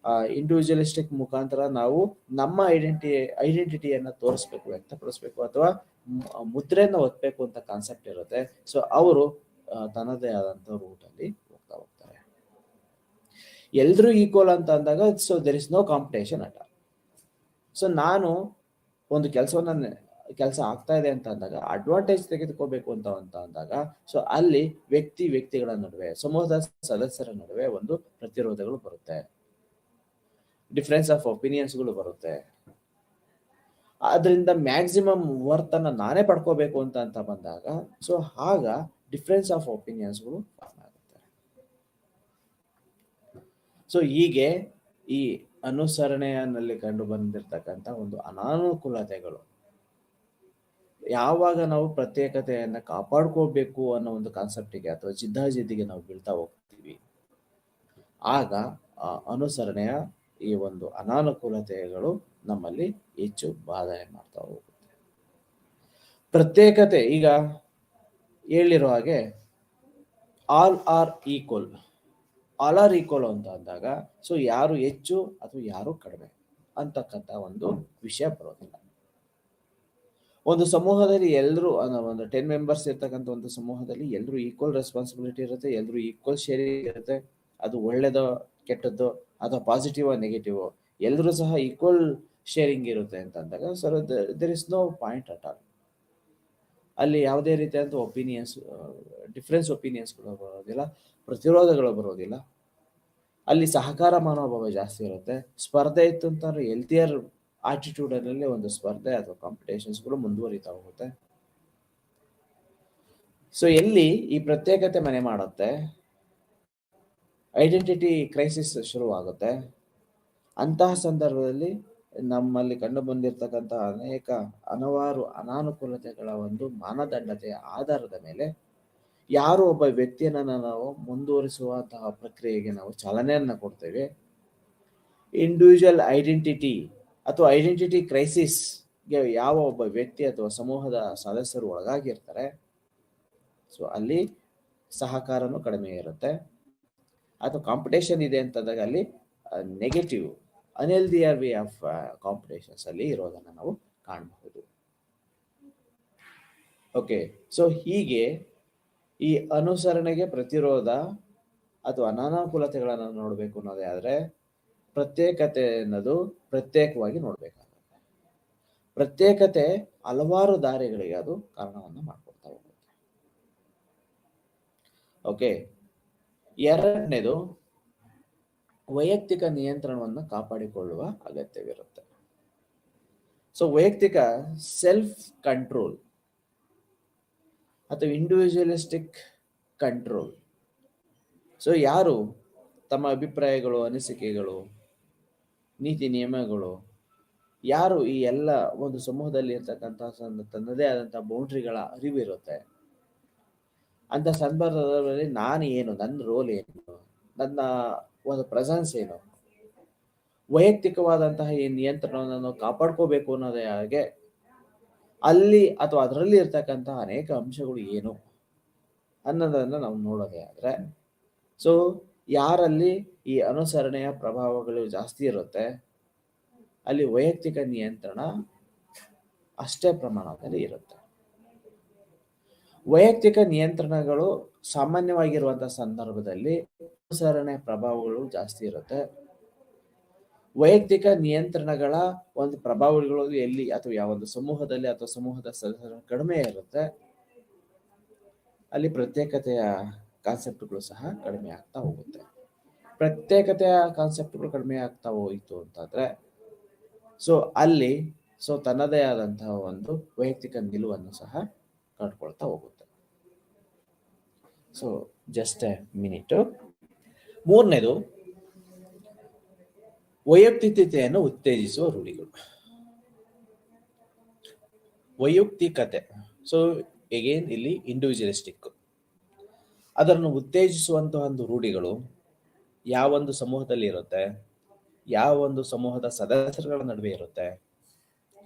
ಇಂಡಿವಿಜುವಲಿಸ್ಟಿಕ್ ಮುಖಾಂತರ ನಾವು ನಮ್ಮ ಐಡೆಂಟಿಟಿಯನ್ನ ತೋರಿಸ್ಬೇಕು, ವ್ಯಕ್ತಪಡಿಸ್ಬೇಕು ಅಥವಾ ಮುದ್ರೆಯನ್ನ ಒತ್ತಬೇಕು ಅಂತ ಕಾನ್ಸೆಪ್ಟ್ ಇರುತ್ತೆ. ಸೊ ಅವರು ತನ್ನದೇ ಆದಂತ ರೂಟ್ ಅಲ್ಲಿ ಹೋಗ್ತಾ ಹೋಗ್ತಾರೆ. ಎಲ್ರೂ ಈಕ್ವಲ್ ಅಂತ ಅಂದಾಗ so there is no competition at all. So ನಾನು ಒಂದು ಕೆಲಸ ಆಗ್ತಾ ಇದೆ ಅಂತ ಅಂದಾಗ ಅಡ್ವಾಂಟೇಜ್ ತೆಗೆದುಕೋಬೇಕು ಅಂತ ಅಂದಾಗ ಸೊ ಅಲ್ಲಿ ವ್ಯಕ್ತಿಗಳ ನಡುವೆ, ಸಮೂಹದ ಸದಸ್ಯರ ನಡುವೆ ಒಂದು ಪ್ರತಿರೋಧಗಳು ಬರುತ್ತೆ, ಡಿಫರೆನ್ಸ್ ಆಫ್ ಒಪಿನಿಯನ್ಸ್ಗಳು ಬರುತ್ತೆ. ಅದರಿಂದ ಮ್ಯಾಕ್ಸಿಮಮ್ ವರ್ತ್ ಅನ್ನ ನಾನೇ ಪಡ್ಕೋಬೇಕು ಅಂತ ಬಂದಾಗ ಸೊ ಆಗ ಡಿಫರೆನ್ಸ್ ಆಫ್ ಒಪಿನಿಯನ್ಸ್ಗಳು ಫಾರ್ಮ್ ಆಗುತ್ತೆ. ಸೊ ಹೀಗೆ ಈ ಅನುಸರಣೆಯಲ್ಲಿ ಕಂಡು ಬಂದಿರತಕ್ಕಂಥ ಒಂದು ಅನಾನುಕೂಲತೆಗಳು, ಯಾವಾಗ ನಾವು ಪ್ರತ್ಯೇಕತೆಯನ್ನ ಕಾಪಾಡ್ಕೋಬೇಕು ಅನ್ನೋ ಒಂದು ಕಾನ್ಸೆಪ್ಟಿಗೆ ಅಥವಾ ಜಿದ್ದಾಜಿದ್ದಿಗೆ ನಾವು ಬೀಳ್ತಾ ಹೋಗ್ತೀವಿ, ಆಗ ಅನುಸರಣೆಯ ಈ ಒಂದು ಅನಾನುಕೂಲತೆಗಳು ನಮ್ಮಲ್ಲಿ ಹೆಚ್ಚು ಬಾಧೆ ಮಾಡ್ತಾ ಹೋಗುತ್ತೆ. ಪ್ರತ್ಯೇಕತೆ ಈಗ ಹೇಳಿರೋ ಹಾಗೆ ಆಲ್ ಆರ್ ಈಕ್ವಲ್ ಅಂತ ಅಂದಾಗ ಸೊ ಯಾರು ಹೆಚ್ಚು ಅಥವಾ ಯಾರು ಕಡಿಮೆ ಅಂತಕ್ಕಂಥ ಒಂದು ವಿಷಯ ಬರೋದಿಲ್ಲ. ಒಂದು ಸಮೂಹದಲ್ಲಿ ಎಲ್ಲರೂ ಒಂದು 10 ಮೆಂಬರ್ಸ್ ಇರ್ತಕ್ಕಂಥ ಒಂದು ಸಮೂಹದಲ್ಲಿ ಎಲ್ಲರೂ ಈಕ್ವಲ್ ರೆಸ್ಪಾನ್ಸಿಬಿಲಿಟಿ ಇರುತ್ತೆ, ಎಲ್ಲರೂ ಈಕ್ವಲ್ ಶೇರಿಂಗ್ ಇರುತ್ತೆ. ಅದು ಒಳ್ಳೇದೋ ಕೆಟ್ಟದ್ದು ಅಥವಾ ಪಾಸಿಟಿವ್ ನೆಗೆಟಿವ್ ಎಲ್ಲರೂ ಸಹ ಈಕ್ವಲ್ ಶೇರಿಂಗ್ ಇರುತ್ತೆ ಅಂತ ಅಂದಾಗ sir there is no point at all. ಅಲ್ಲಿ ಯಾವುದೇ ರೀತಿಯಾದ ಡಿಫರೆನ್ಸ್ ಒಪಿನಿಯನ್ಸ್ಗಳು ಬರೋದಿಲ್ಲ, ಪ್ರತಿರೋಧಗಳು ಬರೋದಿಲ್ಲ. ಅಲ್ಲಿ ಸಹಕಾರ ಮನೋಭಾವ ಜಾಸ್ತಿ ಇರುತ್ತೆ. ಸ್ಪರ್ಧೆ ಇತ್ತು ಅಂತಂದ್ರೆ ಹೆಲ್ತಿಯರ್ ಆಟಿಟ್ಯೂಡ್ ಅಲ್ಲಿ ಒಂದು ಸ್ಪರ್ಧೆ ಅಥವಾ ಕಾಂಪಿಟೇಷನ್ಸ್ಗಳು ಮುಂದುವರಿತಾ ಹೋಗುತ್ತೆ. ಸೊ ಎಲ್ಲಿ ಈ ಪ್ರತ್ಯೇಕತೆ ಮನೆ ಮಾಡುತ್ತೆ, ಐಡೆಂಟಿಟಿ ಕ್ರೈಸಿಸ್ ಶುರುವಾಗುತ್ತೆ. ಅಂತಹ ಸಂದರ್ಭದಲ್ಲಿ ನಮ್ಮಲ್ಲಿ ಕಂಡು ಬಂದಿರತಕ್ಕಂಥ ಹಲವಾರು ಅನಾನುಕೂಲತೆಗಳ ಒಂದು ಮಾನದಂಡತೆಯ ಆಧಾರದ ಮೇಲೆ ಯಾರು ಒಬ್ಬ ವ್ಯಕ್ತಿಯನ್ನ ನಾವು ಮುಂದುವರಿಸುವಂತಹ ಪ್ರಕ್ರಿಯೆಗೆ ನಾವು ಚಾಲನೆಯನ್ನ ಕೊಡ್ತೇವೆ. ಇಂಡಿವಿಜುವಲ್ ಐಡೆಂಟಿಟಿ ಅಥವಾ ಐಡೆಂಟಿಟಿ ಕ್ರೈಸಿಸ್ಗೆ ಯಾವ ಒಬ್ಬ ವ್ಯಕ್ತಿ ಅಥವಾ ಸಮೂಹದ ಸದಸ್ಯರು ಒಳಗಾಗಿರ್ತಾರೆ ಸೊ ಅಲ್ಲಿ ಸಹಕಾರನೂ ಕಡಿಮೆ ಇರುತ್ತೆ. ಅಥವಾ ಕಾಂಪಿಟೇಷನ್ ಇದೆ ಅಂತಂದಾಗ ಅಲ್ಲಿ ನೆಗೆಟಿವ್ ಅನ್ಹೆಲ್ದಿಯರ್ ವೇ ಆಫ್ ಕಾಂಪಿಟೇಷನ್ಸ್ ಅಲ್ಲಿ ಇರೋದನ್ನ ನಾವು ಕಾಣಬಹುದು. ಓಕೆ, ಸೊ ಹೀಗೆ ಈ ಅನುಸರಣೆಗೆ ಪ್ರತಿರೋಧ ಅಥವಾ ಅನಾನುಕೂಲತೆಗಳನ್ನು ನೋಡಬೇಕು ಅನ್ನೋದೇ ಆದ್ರೆ ಪ್ರತ್ಯೇಕತೆ ಅನ್ನೋದು ಪ್ರತ್ಯೇಕವಾಗಿ ನೋಡ್ಬೇಕಾಗುತ್ತೆ. ಪ್ರತ್ಯೇಕತೆ ಹಲವಾರು ದಾರಿಗಳಿಗೆ ಅದು ಕಾರಣವನ್ನು ಮಾಡ್ಕೊಡ್ತಾ ಹೋಗುತ್ತೆ. ಓಕೆ, ಎರಡನೇದು ವೈಯಕ್ತಿಕ ನಿಯಂತ್ರಣವನ್ನು ಕಾಪಾಡಿಕೊಳ್ಳುವ ಅಗತ್ಯವಿರುತ್ತೆ. ಸೊ ವೈಯಕ್ತಿಕ ಸೆಲ್ಫ್ ಕಂಟ್ರೋಲ್ ಅಥವಾ ಇಂಡಿವಿಜುವಲಿಸ್ಟಿಕ್ ಕಂಟ್ರೋಲ್. ಸೊ ಯಾರು ತಮ್ಮ ಅಭಿಪ್ರಾಯಗಳು, ಅನಿಸಿಕೆಗಳು, ನೀತಿ ನಿಯಮಗಳು, ಯಾರು ಈ ಎಲ್ಲ ಒಂದು ಸಮೂಹದಲ್ಲಿ ಇರ್ತಕ್ಕಂತಹ ತನ್ನದೇ ಆದಂತಹ ಬೌಂಡ್ರಿಗಳ ಅರಿವಿರುತ್ತೆ, ಅಂತ ಸಂದರ್ಭದಲ್ಲಿ ನಾನು ಏನು, ನನ್ನ ರೋಲ್ ಏನು, ನನ್ನ ಒಂದು ಪ್ರೆಸೆನ್ಸ್ ಏನು, ವೈಯಕ್ತಿಕವಾದಂತಹ ಈ ನಿಯಂತ್ರಣವನ್ನು ನಾವು ಕಾಪಾಡ್ಕೋಬೇಕು ಅನ್ನೋದೇ ಹಾಗೆ ಅಲ್ಲಿ ಅಥವಾ ಅದರಲ್ಲಿ ಇರ್ತಕ್ಕಂತಹ ಅನೇಕ ಅಂಶಗಳು ಏನು ಅನ್ನೋದನ್ನ ನಾವು ನೋಡೋದೇ ಆದ್ರೆ, ಸೊ ಯಾರಲ್ಲಿ ಈ ಅನುಸರಣೆಯ ಪ್ರಭಾವಗಳು ಜಾಸ್ತಿ ಇರುತ್ತೆ ಅಲ್ಲಿ ವೈಯಕ್ತಿಕ ನಿಯಂತ್ರಣ ಅಷ್ಟೇ ಪ್ರಮಾಣದಲ್ಲಿ ಇರುತ್ತೆ. ವೈಯಕ್ತಿಕ ನಿಯಂತ್ರಣಗಳು ಸಾಮಾನ್ಯವಾಗಿರುವಂತಹ ಸಂದರ್ಭದಲ್ಲಿ ಅನುಸರಣೆ ಪ್ರಭಾವಗಳು ಜಾಸ್ತಿ ಇರುತ್ತೆ. ವೈಯಕ್ತಿಕ ನಿಯಂತ್ರಣಗಳ ಒಂದು ಪ್ರಭಾವಗಳು ಎಲ್ಲಿ ಅಥವಾ ಯಾವ ಒಂದು ಸಮೂಹದಲ್ಲಿ ಅಥವಾ ಸಮೂಹದ ಸದಸ್ಯರ ಕಡಿಮೆ ಇರುತ್ತೆ ಅಲ್ಲಿ ಪ್ರತ್ಯೇಕತೆಯ ಕಾನ್ಸೆಪ್ಟ್ಗಳು ಸಹ ಕಡಿಮೆ ಆಗ್ತಾ ಹೋಗುತ್ತೆ. ಪ್ರತ್ಯೇಕತೆಯ ಕಾನ್ಸೆಪ್ಟ್ಗಳು ಕಡಿಮೆ ಆಗ್ತಾ ಹೋಯಿತು ಅಂತಂದ್ರೆ ಸೊ ಅಲ್ಲಿ ತನ್ನದೇ ಆದಂತಹ ಒಂದು ವೈಯಕ್ತಿಕ ನಿಲುವನ್ನು ಸಹ ಕಂಡುಕೊಳ್ತಾ ಹೋಗುತ್ತೆ. So just A minute. ಮೂರನೇದು ವೈಯಕ್ತಿಕತೆಯನ್ನು ಉತ್ತೇಜಿಸುವ ರೂಢಿಗಳು. ವೈಯಕ್ತಿಕತೆ, ಸೊ ಎಗೇನ್ ಇಲ್ಲಿ ಇಂಡಿವಿಜುವಲಿಸ್ಟಿಕ್, ಅದನ್ನು ಉತ್ತೇಜಿಸುವಂತಹ ಒಂದು ರೂಢಿಗಳು ಯಾವ ಒಂದು ಸಮೂಹದಲ್ಲಿ ಇರುತ್ತೆ, ಯಾವ ಒಂದು ಸಮೂಹದ ಸದಸ್ಯರುಗಳ ನಡುವೆ ಇರುತ್ತೆ,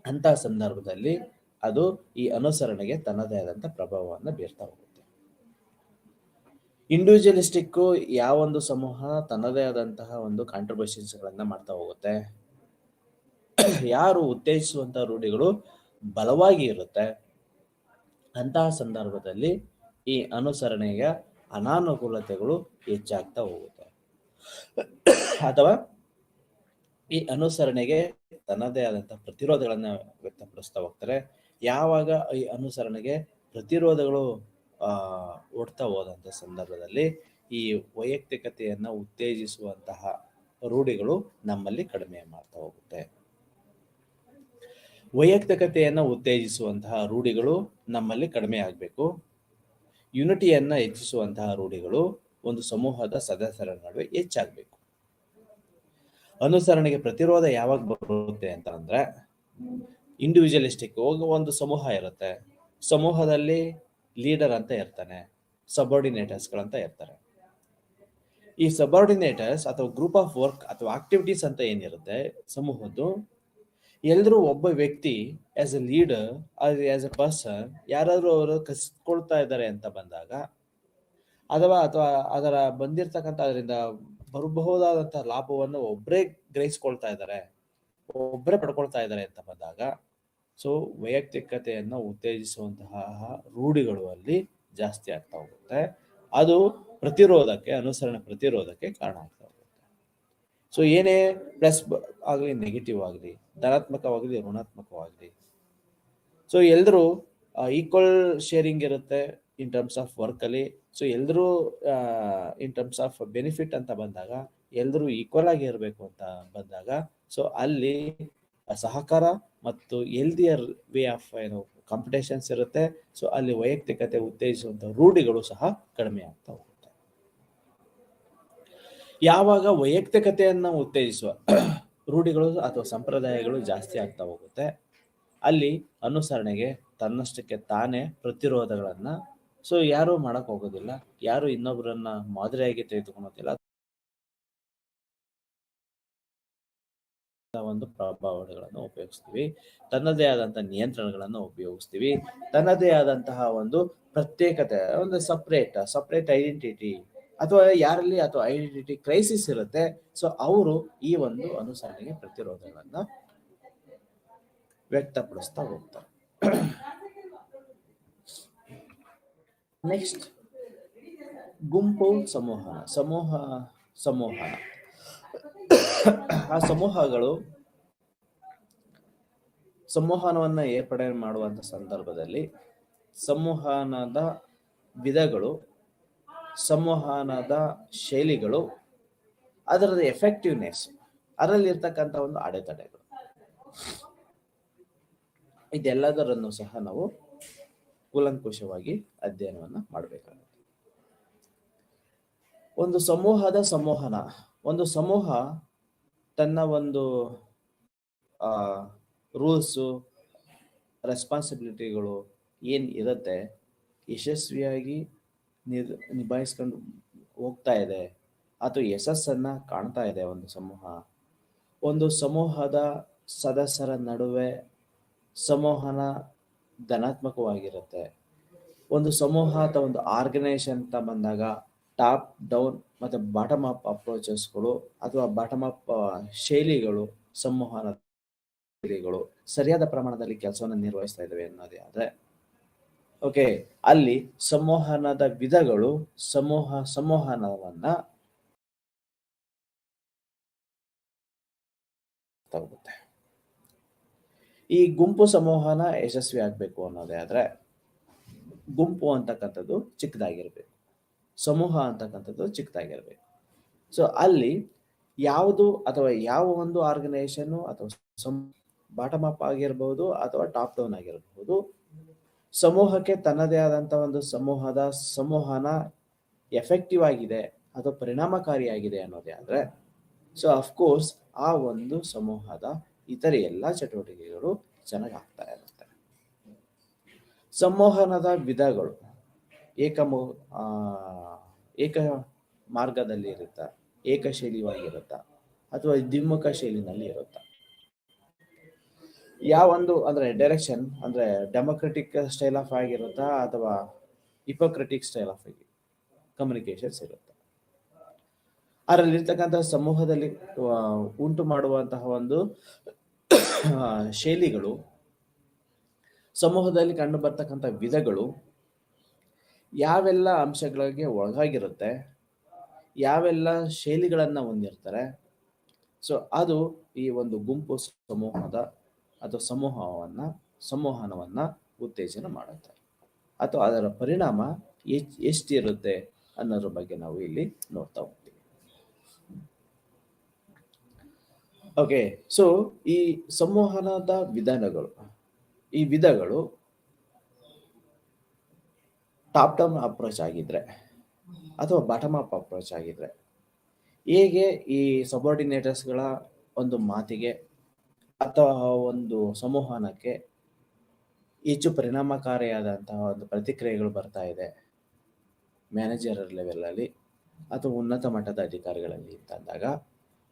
ಅಂತಹ ಸಂದರ್ಭದಲ್ಲಿ ಅದು ಈ ಅನುಸರಣೆಗೆ ತನ್ನದೇ ಆದಂತಹ ಪ್ರಭಾವವನ್ನು ಬೀರ್ತಾ ಹೋಗುತ್ತೆ. ಇಂಡಿವಿಜುವಲಿಸ್ಟಿಕ್ ಯಾವ ಒಂದು ಸಮೂಹ ತನ್ನದೇ ಆದಂತಹ ಒಂದು ಕಾಂಟ್ರಿಬ್ಯೂಷನ್ಸ್ ಗಳನ್ನ ಮಾಡ್ತಾ ಹೋಗುತ್ತೆ, ಯಾರು ಉತ್ತೇಜಿಸುವಂತಹ ರೂಢಿಗಳು ಬಲವಾಗಿ ಇರುತ್ತೆ ಅಂತಹ ಸಂದರ್ಭದಲ್ಲಿ ಈ ಅನುಸರಣೆಯ ಅನಾನುಕೂಲತೆಗಳು ಹೆಚ್ಚಾಗ್ತಾ ಹೋಗುತ್ತೆ ಅಥವಾ ಈ ಅನುಸರಣೆಗೆ ತನ್ನದೇ ಆದಂತಹ ಪ್ರತಿರೋಧಗಳನ್ನ ವ್ಯಕ್ತಪಡಿಸ್ತಾ ಹೋಗ್ತಾರೆ. ಯಾವಾಗ ಈ ಅನುಸರಣೆಗೆ ಪ್ರತಿರೋಧಗಳು ಒಡ್ತಾ ಹೋದಂತ ಸಂದರ್ಭದಲ್ಲಿ ಈ ವೈಯಕ್ತಿಕತೆಯನ್ನ ಉತ್ತೇಜಿಸುವಂತಹ ರೂಢಿಗಳು ನಮ್ಮಲ್ಲಿ ಕಡಿಮೆ ಮಾಡ್ತಾ ಹೋಗುತ್ತೆ. ವೈಯಕ್ತಿಕತೆಯನ್ನ ಉತ್ತೇಜಿಸುವಂತಹ ರೂಢಿಗಳು ನಮ್ಮಲ್ಲಿ ಕಡಿಮೆ ಆಗ್ಬೇಕು. ಯುನಿಟಿಯನ್ನ ಹೆಚ್ಚಿಸುವಂತಹ ರೂಢಿಗಳು ಒಂದು ಸಮೂಹದ ಸದಸ್ಯರ ನಡುವೆ ಹೆಚ್ಚಾಗಬೇಕು. ಅನುಸರಣೆಗೆ ಪ್ರತಿರೋಧ ಯಾವಾಗ ಬರುತ್ತೆ ಅಂತ ಅಂದ್ರೆ ಇಂಡಿವಿಜುವಲಿಸ್ಟಿಕ್ ಒಂದು ಸಮೂಹ ಇರುತ್ತೆ, ಸಮೂಹದಲ್ಲಿ ಲೀಡರ್ ಅಂತ ಇರ್ತಾನೆ, ಸಬಾರ್ಡಿನೇಟರ್ಸ್ ಗಳಂತ ಇರ್ತಾರೆ. ಈ ಸಬಾರ್ಡಿನೇಟರ್ಸ್ ಅಥವಾ ಗ್ರೂಪ್ ಆಫ್ ವರ್ಕ್ ಅಥವಾ ಆಕ್ಟಿವಿಟೀಸ್ ಅಂತ ಏನಿರುತ್ತೆ ಸಮೂಹದ್ದು, ಎಲ್ರೂ ಒಬ್ಬ ವ್ಯಕ್ತಿ as A leader as A person ಯಾರಾದ್ರೂ ಅವರು ಕಸಿಕೊಳ್ತಾ ಇದ್ದಾರೆ ಅಂತ ಬಂದಾಗ ಅಥವಾ ಅದರ ಬಂದಿರ್ತಕ್ಕಂಥ ಅದರಿಂದ ಬರಬಹುದಾದಂತಹ ಲಾಭವನ್ನು ಒಬ್ಬರೇ ಗ್ರಹಿಸ್ಕೊಳ್ತಾ ಇದ್ದಾರೆ, ಒಬ್ಬರೇ ಪಡ್ಕೊಳ್ತಾ ಇದ್ದಾರೆ ಅಂತ ಬಂದಾಗ ಸೊ ವೈಯಕ್ತಿಕತೆಯನ್ನು ಉತ್ತೇಜಿಸುವಂತಹ ರೂಢಿಗಳು ಅಲ್ಲಿ ಜಾಸ್ತಿ ಆಗ್ತಾ ಹೋಗುತ್ತೆ. ಅದು ಪ್ರತಿರೋಧಕ್ಕೆ, ಅನುಸರಣೆ ಪ್ರತಿರೋಧಕ್ಕೆ ಕಾರಣ ಆಗ್ತಾ ಹೋಗುತ್ತೆ. ಸೊ ಏನೇ ಪ್ಲಸ್ ಆಗಲಿ ನೆಗೆಟಿವ್ ಆಗಲಿ, ಧನಾತ್ಮಕವಾಗಲಿ ಋಣಾತ್ಮಕವಾಗಲಿ, ಸೊ ಎಲ್ರೂ ಈಕ್ವಲ್ ಶೇರಿಂಗ್ ಇರುತ್ತೆ ಇನ್ ಟರ್ಮ್ಸ್ ಆಫ್ ವರ್ಕ್ ಅಲ್ಲಿ. ಸೊ ಎಲ್ರೂ ಇನ್ ಟರ್ಮ್ಸ್ ಆಫ್ ಬೆನಿಫಿಟ್ ಅಂತ ಬಂದಾಗ ಎಲ್ರೂ ಈಕ್ವಲ್ ಆಗಿ ಇರಬೇಕು ಅಂತ ಬಂದಾಗ ಸೊ ಅಲ್ಲಿ ಸಹಕಾರ ಮತ್ತು ಹೆಲ್ದಿಯರ್ ವೇ ಆಫ್ ಕಾಂಪಿಟೇಷನ್ಸ್ ಇರುತ್ತೆ. ಸೊ ಅಲ್ಲಿ ವೈಯಕ್ತಿಕತೆ ಉತ್ತೇಜಿಸುವಂತಹ ರೂಢಿಗಳು ಸಹ ಕಡಿಮೆ ಆಗ್ತಾ ಹೋಗುತ್ತೆ. ಯಾವಾಗ ವೈಯಕ್ತಿಕತೆಯನ್ನ ಉತ್ತೇಜಿಸುವ ರೂಢಿಗಳು ಅಥವಾ ಸಂಪ್ರದಾಯಗಳು ಜಾಸ್ತಿ ಆಗ್ತಾ ಹೋಗುತ್ತೆ ಅಲ್ಲಿ ಅನುಸರಣೆಗೆ ತನ್ನಷ್ಟಕ್ಕೆ ತಾನೇ ಪ್ರತಿರೋಧಗಳನ್ನ ಸೊ ಯಾರು ಮಾಡಕ್ ಹೋಗೋದಿಲ್ಲ, ಯಾರು ಇನ್ನೊಬ್ಬರನ್ನ ಮಾದರಿಯಾಗಿ ತೆಗೆದುಕೊಳ್ಳೋದಿಲ್ಲ, ಒಂದು ಪ್ರಭಾವಗಳನ್ನು ಉಪಯೋಗಿಸ್ತೀವಿ, ತನ್ನದೇ ಆದಂತಹ ನಿಯಂತ್ರಣಗಳನ್ನು ಉಪಯೋಗಿಸ್ತೀವಿ, ತನ್ನದೇ ಆದಂತಹ ಒಂದು ಪ್ರತ್ಯೇಕತೆ, ಒಂದು ಸಪ್ರೇಟ್ ಐಡೆಂಟಿಟಿ ಅಥವಾ ಯಾರಲ್ಲಿ ಅಥವಾ ಐಡೆಂಟಿಟಿ ಕ್ರೈಸಿಸ್ ಇರುತ್ತೆ ಸೊ ಅವರು ಈ ಒಂದು ಅನುಸರಣೆಗೆ ಪ್ರತಿರೋಧಗಳನ್ನ ವ್ಯಕ್ತಪಡಿಸ್ತಾ ಹೋಗ್ತಾರೆ. ನೆಕ್ಸ್ಟ್ ಗುಂಪು ಸಂವಹನ ಆ ಸಂವಹನವನ್ನ ಏರ್ಪಡೆ ಮಾಡುವಂತ ಸಂದರ್ಭದಲ್ಲಿ ಸಂವಹನದ ವಿಧಗಳು, ಸಂವಹನದ ಶೈಲಿಗಳು, ಅದರದ ಎಫೆಕ್ಟಿವ್ನೆಸ್, ಅದರಲ್ಲಿರ್ತಕ್ಕಂಥ ಒಂದು ಅಡೆತಡೆಗಳು, ಇದೆಲ್ಲದರನ್ನು ಸಹ ನಾವು ಕೂಲಂಕುಷವಾಗಿ ಅಧ್ಯಯನವನ್ನ ಮಾಡಬೇಕಾಗುತ್ತೆ. ಒಂದು ಒಂದು ಸಮೂಹ ತನ್ನ ಒಂದು ರೂಲ್ಸು, ರೆಸ್ಪಾನ್ಸಿಬಿಲಿಟಿಗಳು ಏನ್ ಇರುತ್ತೆ ಯಶಸ್ವಿಯಾಗಿ ನಿಭಾಯಿಸ್ಕೊಂಡು ಹೋಗ್ತಾ ಇದೆ ಅಥವಾ ಯಶಸ್ಸನ್ನ ಕಾಣ್ತಾ ಇದೆ ಒಂದು ಸಮೂಹದ ಸದಸ್ಯರ ನಡುವೆ ಸಂವಹನ ಧನಾತ್ಮಕವಾಗಿರುತ್ತೆ. ಒಂದು ಸಮೂಹ ಅಥವಾ ಒಂದು ಆರ್ಗನೈಸೇಷನ್ ಅಂತ ಬಂದಾಗ ಟಾಪ್ ಡೌನ್ ಮತ್ತೆ ಬಾಟಮ್ ಅಪ್ ಅಪ್ರೋಚಸ್ಗಳು ಅಥವಾ ಬಾಟಮ್ ಅಪ್ ಶೈಲಿಗಳು, ಸಂವಹನ ಶೈಲಿಗಳು ಸರಿಯಾದ ಪ್ರಮಾಣದಲ್ಲಿ ಕೆಲಸವನ್ನು ನಿರ್ವಹಿಸ್ತಾ ಇದ್ದಾವೆ ಅನ್ನೋದೇ ಆದ್ರೆ ಓಕೆ, ಅಲ್ಲಿ ಸಂವಹನದ ವಿಧಗಳು ಸಂವಹನವನ್ನ ತಗುತ್ತೆ. ಈ ಗುಂಪು ಸಂವಹನ ಯಶಸ್ವಿ ಆಗ್ಬೇಕು ಅನ್ನೋದೇ ಆದ್ರೆ ಗುಂಪು ಅಂತಕ್ಕಂಥದ್ದು ಚಿಕ್ಕದಾಗಿರ್ಬೇಕು, ಸಮೂಹ ಅಂತಕ್ಕಂಥದ್ದು ಚಿಕ್ಕದಾಗಿರ್ಬೇಕು. ಸೊ ಅಲ್ಲಿ ಯಾವುದು ಅಥವಾ ಯಾವ ಒಂದು ಆರ್ಗನೈಸೇಷನ್ ಅಥವಾ ಬಾಟಮ್ ಅಪ್ ಆಗಿರ್ಬಹುದು ಅಥವಾ ಟಾಪ್ ಡೌನ್ ಆಗಿರಬಹುದು, ಸಮೂಹಕ್ಕೆ ತನ್ನದೇ ಆದಂತ ಒಂದು ಸಂವಹನ ಎಫೆಕ್ಟಿವ್ ಆಗಿದೆ ಅಥವಾ ಪರಿಣಾಮಕಾರಿಯಾಗಿದೆ ಅನ್ನೋದೇ ಆದ್ರೆ ಸೊ ಅಫ್ಕೋರ್ಸ್ ಆ ಒಂದು ಸಮೂಹದ ಇತರ ಎಲ್ಲ ಚಟುವಟಿಕೆಗಳು ಚೆನ್ನಾಗಿ ಆಗ್ತಾ ಇರುತ್ತೆ. ಸಂವಹನದ ವಿಧಗಳು ಏಕ ಮಾರ್ಗದಲ್ಲಿ ಇರುತ್ತಾ, ಏಕ ಶೈಲಿಯಾಗಿರುತ್ತಾ ಅಥವಾ ದ್ವಿಮುಖ ಶೈಲಿನಲ್ಲಿ ಇರುತ್ತಾ, ಯಾವೊಂದು ಅಂದ್ರೆ ಡೈರೆಕ್ಷನ್ ಅಂದ್ರೆ ಡೆಮೊಕ್ರೆಟಿಕ್ ಸ್ಟೈಲ್ ಆಫ್ ಆಗಿರುತ್ತಾ ಅಥವಾ ಹಿಪೋಕ್ರೆಟಿಕ್ ಸ್ಟೈಲ್ ಆಫ್ ಕಮ್ಯುನಿಕೇಶನ್ಸ್ ಇರುತ್ತೆ. ಅದರಲ್ಲಿರ್ತಕ್ಕಂಥ ಸಮೂಹದಲ್ಲಿ ಉಂಟು ಮಾಡುವಂತಹ ಒಂದು ಶೈಲಿಗಳು, ಸಮೂಹದಲ್ಲಿ ಕಂಡು ಬರ್ತಕ್ಕಂಥ ವಿಧಗಳು ಯಾವೆಲ್ಲ ಅಂಶಗಳಿಗೆ ಒಳಗಾಗಿರುತ್ತೆ, ಯಾವೆಲ್ಲ ಶೈಲಿಗಳನ್ನ ಹೊಂದಿರ್ತಾರೆ. ಸೊ ಅದು ಈ ಒಂದು ಗುಂಪು ಸಮೂಹದ ಅಥವಾ ಸಂವಹನವನ್ನ ಉತ್ತೇಜನ ಮಾಡುತ್ತೆ ಅಥವಾ ಅದರ ಪರಿಣಾಮ ಎಷ್ಟಿರುತ್ತೆ ಅನ್ನೋದ್ರ ಬಗ್ಗೆ ನಾವು ಇಲ್ಲಿ ನೋಡ್ತಾ ಹೋಗ್ತೀವಿ. ಓಕೆ, ಸೊ ಈ ಸಂವಹನದ ವಿಧಗಳು ಟಾಪ್ ಡೌನ್ ಅಪ್ರೋಚ್ ಆಗಿದ್ರೆ ಅಥವಾ ಬಾಟಮ್ ಅಪ್ ಅಪ್ರೋಚ್ ಆಗಿದ್ರೆ ಹೇಗೆ ಈ ಸಬಾರ್ಡಿನೇಟರ್ಸ್ಗಳ ಒಂದು ಮಾತಿಗೆ ಅಥವಾ ಒಂದು ಸಂವಹನಕ್ಕೆ ಹೆಚ್ಚು ಪರಿಣಾಮಕಾರಿಯಾದಂತಹ ಒಂದು ಪ್ರತಿಕ್ರಿಯೆಗಳು ಬರ್ತಾ ಇದೆ ಮ್ಯಾನೇಜರ್ ಲೆವೆಲ್ ಅಲ್ಲಿ ಅಥವಾ ಉನ್ನತ ಮಟ್ಟದ ಅಧಿಕಾರಿಗಳಲ್ಲಿ ಅಂತಂದಾಗ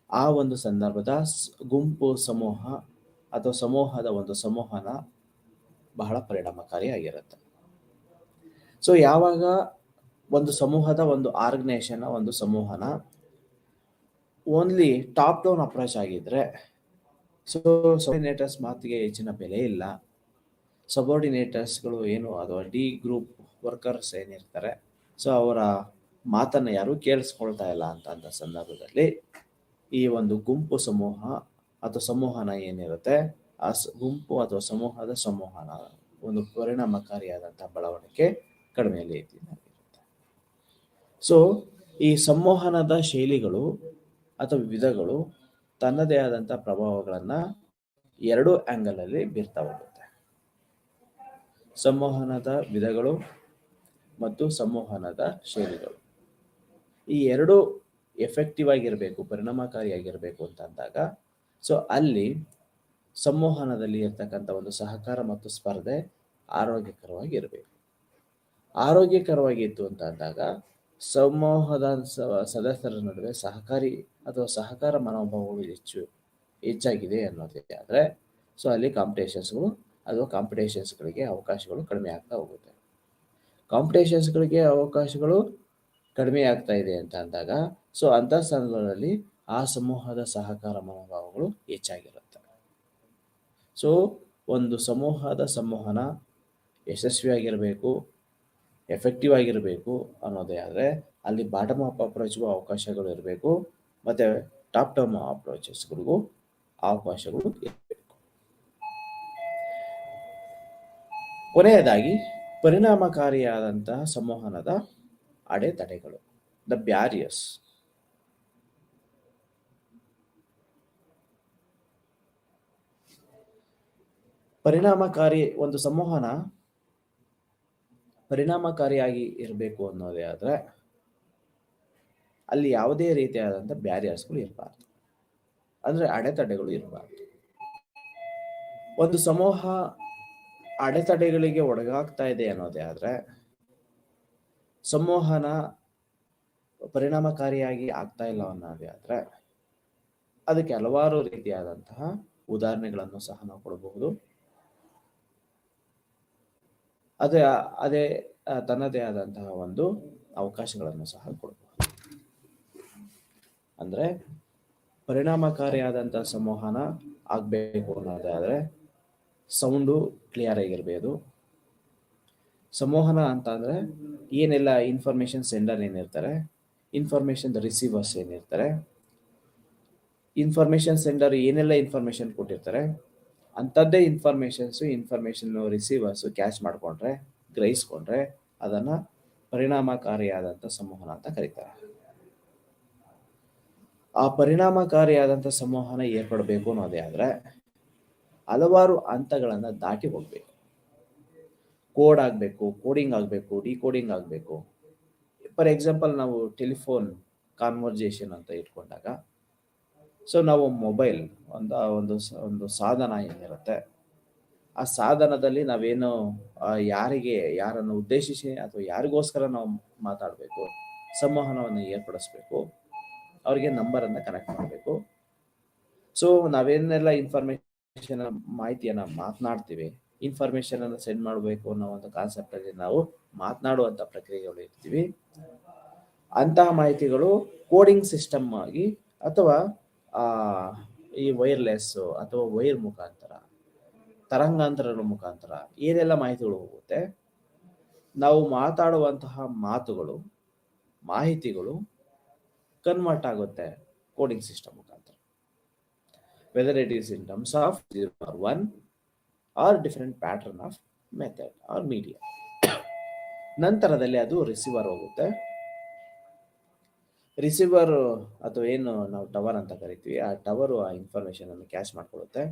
ಆ ಒಂದು ಸಂದರ್ಭದ ಗುಂಪು ಸಮೂಹ ಅಥವಾ ಸಮೂಹದ ಒಂದು ಸಂವಹನ ಬಹಳ ಪರಿಣಾಮಕಾರಿಯಾಗಿರುತ್ತೆ. ಸೊ ಯಾವಾಗ ಒಂದು ಸಮೂಹದ ಒಂದು ಆರ್ಗನೈಸೇಷನ್ ಒಂದು ಸಂವಹನ ಓನ್ಲಿ ಟಾಪ್ ಡೌನ್ ಅಪ್ರೋಚ್ ಆಗಿದ್ರೆ ಸೊ ಸಬಾರ್ಡಿನೇಟರ್ಸ್ ಮಾತಿಗೆ ಹೆಚ್ಚಿನ ಬೆಲೆ ಇಲ್ಲ, ಸಬಾರ್ಡಿನೇಟರ್ಸ್ಗಳು ಏನು ಅಥವಾ ಡಿ ಗ್ರೂಪ್ ವರ್ಕರ್ಸ್ ಏನಿರ್ತಾರೆ ಸೊ ಅವರ ಮಾತನ್ನ ಯಾರು ಕೇಳಿಸ್ಕೊಳ್ತಾ ಇಲ್ಲ ಅಂತ ಸಂದರ್ಭದಲ್ಲಿ ಈ ಒಂದು ಗುಂಪು ಸಮೂಹ ಅಥವಾ ಸಂವಹನ ಏನಿರುತ್ತೆ ಆ ಗುಂಪು ಅಥವಾ ಸಮೂಹದ ಸಂವಹನ ಒಂದು ಪರಿಣಾಮಕಾರಿಯಾದಂತಹ ಬೆಳವಣಿಗೆ ಕಡಿಮೆಯಲ್ಲಿ ಇರುತ್ತೆ. ಸೊ ಈ ಸಂವಹನದ ಶೈಲಿಗಳು ಅಥವಾ ವಿಧಗಳು ತನ್ನದೇ ಆದಂತಹ ಪ್ರಭಾವಗಳನ್ನ ಎರಡು ಆಂಗಲ್ ಅಲ್ಲಿ ಬೀರ್ತಾ ಹೋಗುತ್ತೆ. ಸಂವಹನದ ವಿಧಗಳು ಮತ್ತು ಸಂವಹನದ ಶೈಲಿಗಳು ಈ ಎರಡು ಎಫೆಕ್ಟಿವ್ ಆಗಿರಬೇಕು, ಪರಿಣಾಮಕಾರಿಯಾಗಿರ್ಬೇಕು ಅಂತಂದಾಗ ಸೊ ಅಲ್ಲಿ ಸಂವಹನದಲ್ಲಿ ಇರ್ತಕ್ಕಂಥ ಒಂದು ಸಹಕಾರ ಮತ್ತು ಸ್ಪರ್ಧೆ ಆರೋಗ್ಯಕರವಾಗಿರ್ಬೇಕು. ಆರೋಗ್ಯಕರವಾಗಿತ್ತು ಅಂತ ಅಂದಾಗ ಸಮೂಹದ ಸದಸ್ಯರ ನಡುವೆ ಸಹಕಾರ ಮನೋಭಾವಗಳು ಹೆಚ್ಚಾಗಿದೆ ಅನ್ನೋದೇ ಆದ್ರೆ ಸೊ ಅಲ್ಲಿ ಕಾಂಪಿಟೇಷನ್ಸ್ಗಳಿಗೆ ಅವಕಾಶಗಳು ಕಡಿಮೆ ಆಗ್ತಾ ಹೋಗುತ್ತೆ. ಕಾಂಪಿಟೇಷನ್ಸ್ಗಳಿಗೆ ಅವಕಾಶಗಳು ಕಡಿಮೆ ಆಗ್ತಾ ಇದೆ ಅಂತ ಅಂದಾಗ ಸೊ ಅಂತ ಸಂದರ್ಭದಲ್ಲಿ ಆ ಸಮೂಹದ ಸಹಕಾರ ಮನೋಭಾವಗಳು ಹೆಚ್ಚಾಗಿರುತ್ತೆ. ಸೊ ಒಂದು ಸಮೂಹದ ಸಂವಹನ ಯಶಸ್ವಿಯಾಗಿರಬೇಕು, ಎಫೆಕ್ಟಿವ್ ಆಗಿರಬೇಕು ಅನ್ನೋದೇ ಆದರೆ ಅಲ್ಲಿ ಬಾಟಮ್ ಅಪ್ ಅಪ್ರೋಚ್ಗೂ ಅವಕಾಶಗಳು ಇರಬೇಕು, ಮತ್ತು ಟಾಪ್ ಡೌನ್ ಅಪ್ರೋಚಸ್ಗಳಿಗೂ ಅವಕಾಶಗಳು ಇರಬೇಕು. ಕೊನೆಯದಾಗಿ ಪರಿಣಾಮಕಾರಿಯಾದಂತಹ ಸಂವಹನದ ಅಡೆತಡೆಗಳು, ದ ಬ್ಯಾರಿಯರ್ಸ್. ಒಂದು ಸಂವಹನ ಪರಿಣಾಮಕಾರಿಯಾಗಿ ಇರಬೇಕು ಅನ್ನೋದೇ ಆದರೆ ಅಲ್ಲಿ ಯಾವುದೇ ರೀತಿಯಾದಂಥ ಬ್ಯಾರಿಯರ್ಸ್ಗಳು ಇರಬಾರ್ದು, ಅಂದರೆ ಅಡೆತಡೆಗಳು ಇರಬಾರ್ದು. ಒಂದು ಸಮೂಹ ಅಡೆತಡೆಗಳಿಗೆ ಒಳಗಾಗ್ತಾ ಇದೆ ಅನ್ನೋದೇ ಆದರೆ ಸಂವಹನ ಪರಿಣಾಮಕಾರಿಯಾಗಿ ಆಗ್ತಾ ಇಲ್ಲ ಅನ್ನೋದೇ ಆದರೆ ಅದಕ್ಕೆ ಹಲವಾರು ರೀತಿಯಾದಂತಹ ಉದಾಹರಣೆಗಳನ್ನು ಸಹ ನಾವು ಕೊಡಬಹುದು. ಅದೇ ತನ್ನದೇ ಆದಂತಹ ಒಂದು ಅವಕಾಶಗಳನ್ನು ಸಹ ಕೊಡಬಹುದು. ಅಂದರೆ ಪರಿಣಾಮಕಾರಿಯಾದಂತಹ ಸಂವಹನ ಆಗಬೇಕು ಅನ್ನೋದಾದರೆ ಸೌಂಡು ಕ್ಲಿಯರ್ ಆಗಿರಬೇಕು. ಸಂವಹನ ಅಂತ ಅಂದರೆ ಏನೆಲ್ಲ ಇನ್ಫಾರ್ಮೇಷನ್ ಸೆಂಡರ್ ಏನಿರ್ತಾರೆ, ಇನ್ಫಾರ್ಮೇಷನ್ ರಿಸೀವರ್ಸ್ ಏನಿರ್ತಾರೆ, ಇನ್ಫಾರ್ಮೇಷನ್ ಸೆಂಡರ್ ಏನೆಲ್ಲ ಇನ್ಫಾರ್ಮೇಷನ್ ಕೊಟ್ಟಿರ್ತಾರೆ ಅಂಥದ್ದೇ ಇನ್ಫಾರ್ಮೇಷನ್ ರಿಸೀವರ್ಸು ಕ್ಯಾಚ್ ಮಾಡಿಕೊಂಡ್ರೆ, ಗ್ರಹಿಸ್ಕೊಂಡ್ರೆ ಅದನ್ನು ಪರಿಣಾಮಕಾರಿಯಾದಂಥ ಸಂವಹನ ಅಂತ ಕರೀತಾರೆ. ಆ ಪರಿಣಾಮಕಾರಿಯಾದಂಥ ಸಂವಹನ ಏರ್ಪಡಬೇಕು ಅನ್ನೋದೇ ಆದರೆ ಹಲವಾರು ಹಂತಗಳನ್ನು ದಾಟಿ ಹೋಗಬೇಕು. ಕೋಡ್ ಆಗಬೇಕು, ಕೋಡಿಂಗ್ ಆಗಬೇಕು, ಡಿಕೋಡಿಂಗ್ ಆಗಬೇಕು. ಫಾರ್ ಎಕ್ಸಾಂಪಲ್ ನಾವು ಟೆಲಿಫೋನ್ ಕಾನ್ವರ್ಜೇಷನ್ ಅಂತ ಇಟ್ಕೊಂಡಾಗ, ಸೊ ನಾವು ಮೊಬೈಲ್ ಒಂದು ಸಾಧನ ಏನಿರುತ್ತೆ, ಆ ಸಾಧನದಲ್ಲಿ ನಾವೇನು ಯಾರನ್ನು ಉದ್ದೇಶಿಸಿ ಅಥವಾ ಯಾರಿಗೋಸ್ಕರ ನಾವು ಮಾತಾಡಬೇಕು, ಸಂವಹನವನ್ನು ಏರ್ಪಡಿಸ್ಬೇಕು, ಅವರಿಗೆ ನಂಬರನ್ನು ಕನೆಕ್ಟ್ ಮಾಡಬೇಕು. ಸೊ ನಾವೇನೆಲ್ಲ ಮಾಹಿತಿಯನ್ನು ಮಾತನಾಡ್ತೀವಿ, ಇನ್ಫಾರ್ಮೇಷನನ್ನು ಸೆಂಡ್ ಮಾಡಬೇಕು ಅನ್ನೋ ಒಂದು ಕಾನ್ಸೆಪ್ಟಲ್ಲಿ ನಾವು ಮಾತನಾಡುವಂಥ ಪ್ರಕ್ರಿಯೆಗಳು ಇರ್ತೀವಿ. ಅಂತಹ ಮಾಹಿತಿಗಳು ಕೋಡಿಂಗ್ ಸಿಸ್ಟಮ್ ಆಗಿ ಅಥವಾ ಈ ವೈರ್ಲೆಸ್ಸು ಅಥವಾ ವೈರ್ ಮುಖಾಂತರ, ತರಂಗಾಂತರಗಳ ಮುಖಾಂತರ ಏನೆಲ್ಲ ಮಾಹಿತಿಗಳು ಹೋಗುತ್ತೆ, ನಾವು ಮಾತಾಡುವಂತಹ ಮಾಹಿತಿಗಳು ಕನ್ವರ್ಟ್ ಆಗುತ್ತೆ ಕೋಡಿಂಗ್ ಸಿಸ್ಟಮ್ ಮುಖಾಂತರ, whether it is in terms of 0 or 1 or different pattern of method or media. ನಂತರದಲ್ಲಿ ಅದು ರಿಸೀವರ್ ಹೋಗುತ್ತೆ. ರಿಸೀವರ್ ಅಥವಾ ಏನು ನಾವು ಟವರ್ ಅಂತ ಕರಿತೀವಿ, ಆ ಟವರು ಆ ಇನ್ಫಾರ್ಮೇಷನ್ ಅನ್ನು ಕ್ಯಾಚ್ ಮಾಡ್ಕೊಳ್ಳುತ್ತೆ.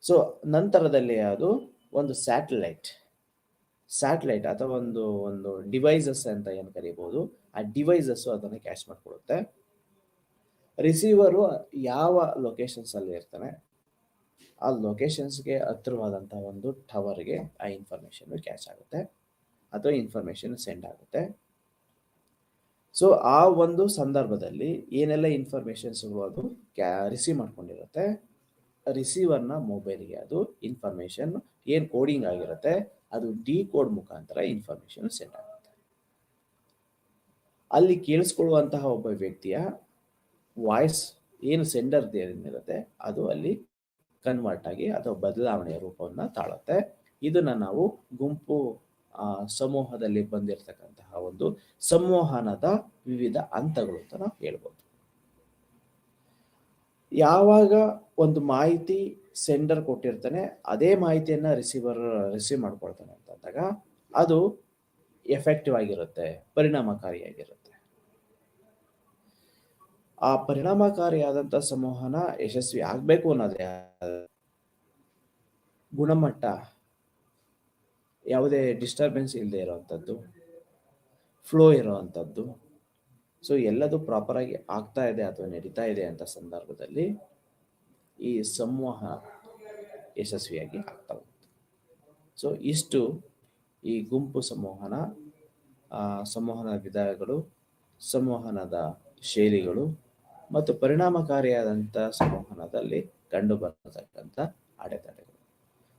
ಸೊ ನಂತರದಲ್ಲಿ ಅದು ಒಂದು ಸ್ಯಾಟಲೈಟ್ ಅಥವಾ ಒಂದು ಡಿವೈಸಸ್ ಅಂತ ಏನು ಕರೀಬಹುದು, ಆ ಡಿವೈಸಸ್ ಅದನ್ನು ಕ್ಯಾಚ್ ಮಾಡ್ಕೊಳ್ಳುತ್ತೆ. ರಿಸೀವರು ಯಾವ ಲೊಕೇಶನ್ಸ್ ಅಲ್ಲಿ ಇರ್ತಾನೆ, ಆ ಲೊಕೇಶನ್ಸ್ಗೆ ಹತ್ತಿರವಾದಂತಹ ಒಂದು ಟವರ್ಗೆ ಆ ಇನ್ಫಾರ್ಮೇಷನ್ ಕ್ಯಾಚ್ ಆಗುತ್ತೆ ಅಥವಾ ಇನ್ಫಾರ್ಮೇಷನ್ ಸೆಂಡ್ ಆಗುತ್ತೆ. ಸೊ ಆ ಒಂದು ಸಂದರ್ಭದಲ್ಲಿ ಏನೆಲ್ಲ ಇನ್ಫಾರ್ಮೇಷನ್ಸ್ಗಳು ಅದು ರಿಸೀವ್ ಮಾಡ್ಕೊಂಡಿರುತ್ತೆ, ರಿಸೀವರ್ನ ಮೊಬೈಲ್ಗೆ ಅದು ಇನ್ಫಾರ್ಮೇಷನ್ ಏನು ಕೋಡಿಂಗ್ ಆಗಿರುತ್ತೆ ಅದು ಡಿಕೋಡ್ ಮುಖಾಂತರ ಇನ್ಫಾರ್ಮೇಷನ್ ಸೆಂಡ್ ಆಗುತ್ತೆ. ಅಲ್ಲಿ ಕೇಳಿಸ್ಕೊಳ್ಳುವಂತಹ ಒಬ್ಬ ವ್ಯಕ್ತಿಯ ವಾಯ್ಸ್ ಏನು ಸೆಂಡರ್ ಏನಿರುತ್ತೆ ಅದು ಅಲ್ಲಿ ಕನ್ವರ್ಟ್ ಆಗಿ ಅಥವಾ ಬದಲಾವಣೆಯ ರೂಪವನ್ನು ತಾಳುತ್ತೆ. ಇದನ್ನು ನಾವು ಗುಂಪು ಸಮೂಹದಲ್ಲಿ ಬಂದಿರತಕ್ಕಂತಹ ಒಂದು ಸಂವಹನದ ವಿವಿಧ ಹಂತಗಳು ಅಂತ ನಾವು ಹೇಳ್ಬೋದು. ಯಾವಾಗ ಒಂದು ಮಾಹಿತಿ ಸೆಂಡರ್ ಕೊಟ್ಟಿರ್ತಾನೆ ಅದೇ ಮಾಹಿತಿಯನ್ನು ರಿಸೀವ್ ಮಾಡ್ಕೊಳ್ತಾನೆ ಅಂತಂದಾಗ ಅದು ಎಫೆಕ್ಟಿವ್ ಆಗಿರುತ್ತೆ, ಪರಿಣಾಮಕಾರಿಯಾಗಿರುತ್ತೆ. ಆ ಪರಿಣಾಮಕಾರಿಯಾದಂಥ ಸಂವಹನ ಯಶಸ್ವಿ ಆಗಬೇಕು ಅನ್ನೋದೇ ಗುಣಮಟ್ಟ, ಯಾವುದೇ ಡಿಸ್ಟರ್ಬೆನ್ಸ್ ಇಲ್ಲದೆ ಇರೋವಂಥದ್ದು, ಫ್ಲೋ ಇರೋವಂಥದ್ದು, ಸೊ ಎಲ್ಲದು ಪ್ರಾಪರಾಗಿ ಆಗ್ತಾ ಇದೆ ಅಥವಾ ನಡೀತಾ ಇದೆ ಅಂತ ಸಂದರ್ಭದಲ್ಲಿ ಈ ಸಂವಹನ ಯಶಸ್ವಿಯಾಗಿ ಆಗ್ತಾ ಹೋಗುತ್ತೆ. ಸೊ ಇಷ್ಟು ಈ ಗುಂಪು ಸಂವಹನ ವಿಧಾನಗಳು, ಸಂವಹನದ ಶೈಲಿಗಳು ಮತ್ತು ಪರಿಣಾಮಕಾರಿಯಾದಂಥ ಸಂವಹನದಲ್ಲಿ ಕಂಡು ಬರತಕ್ಕಂಥ ಅಡೆತಡೆಗಳು.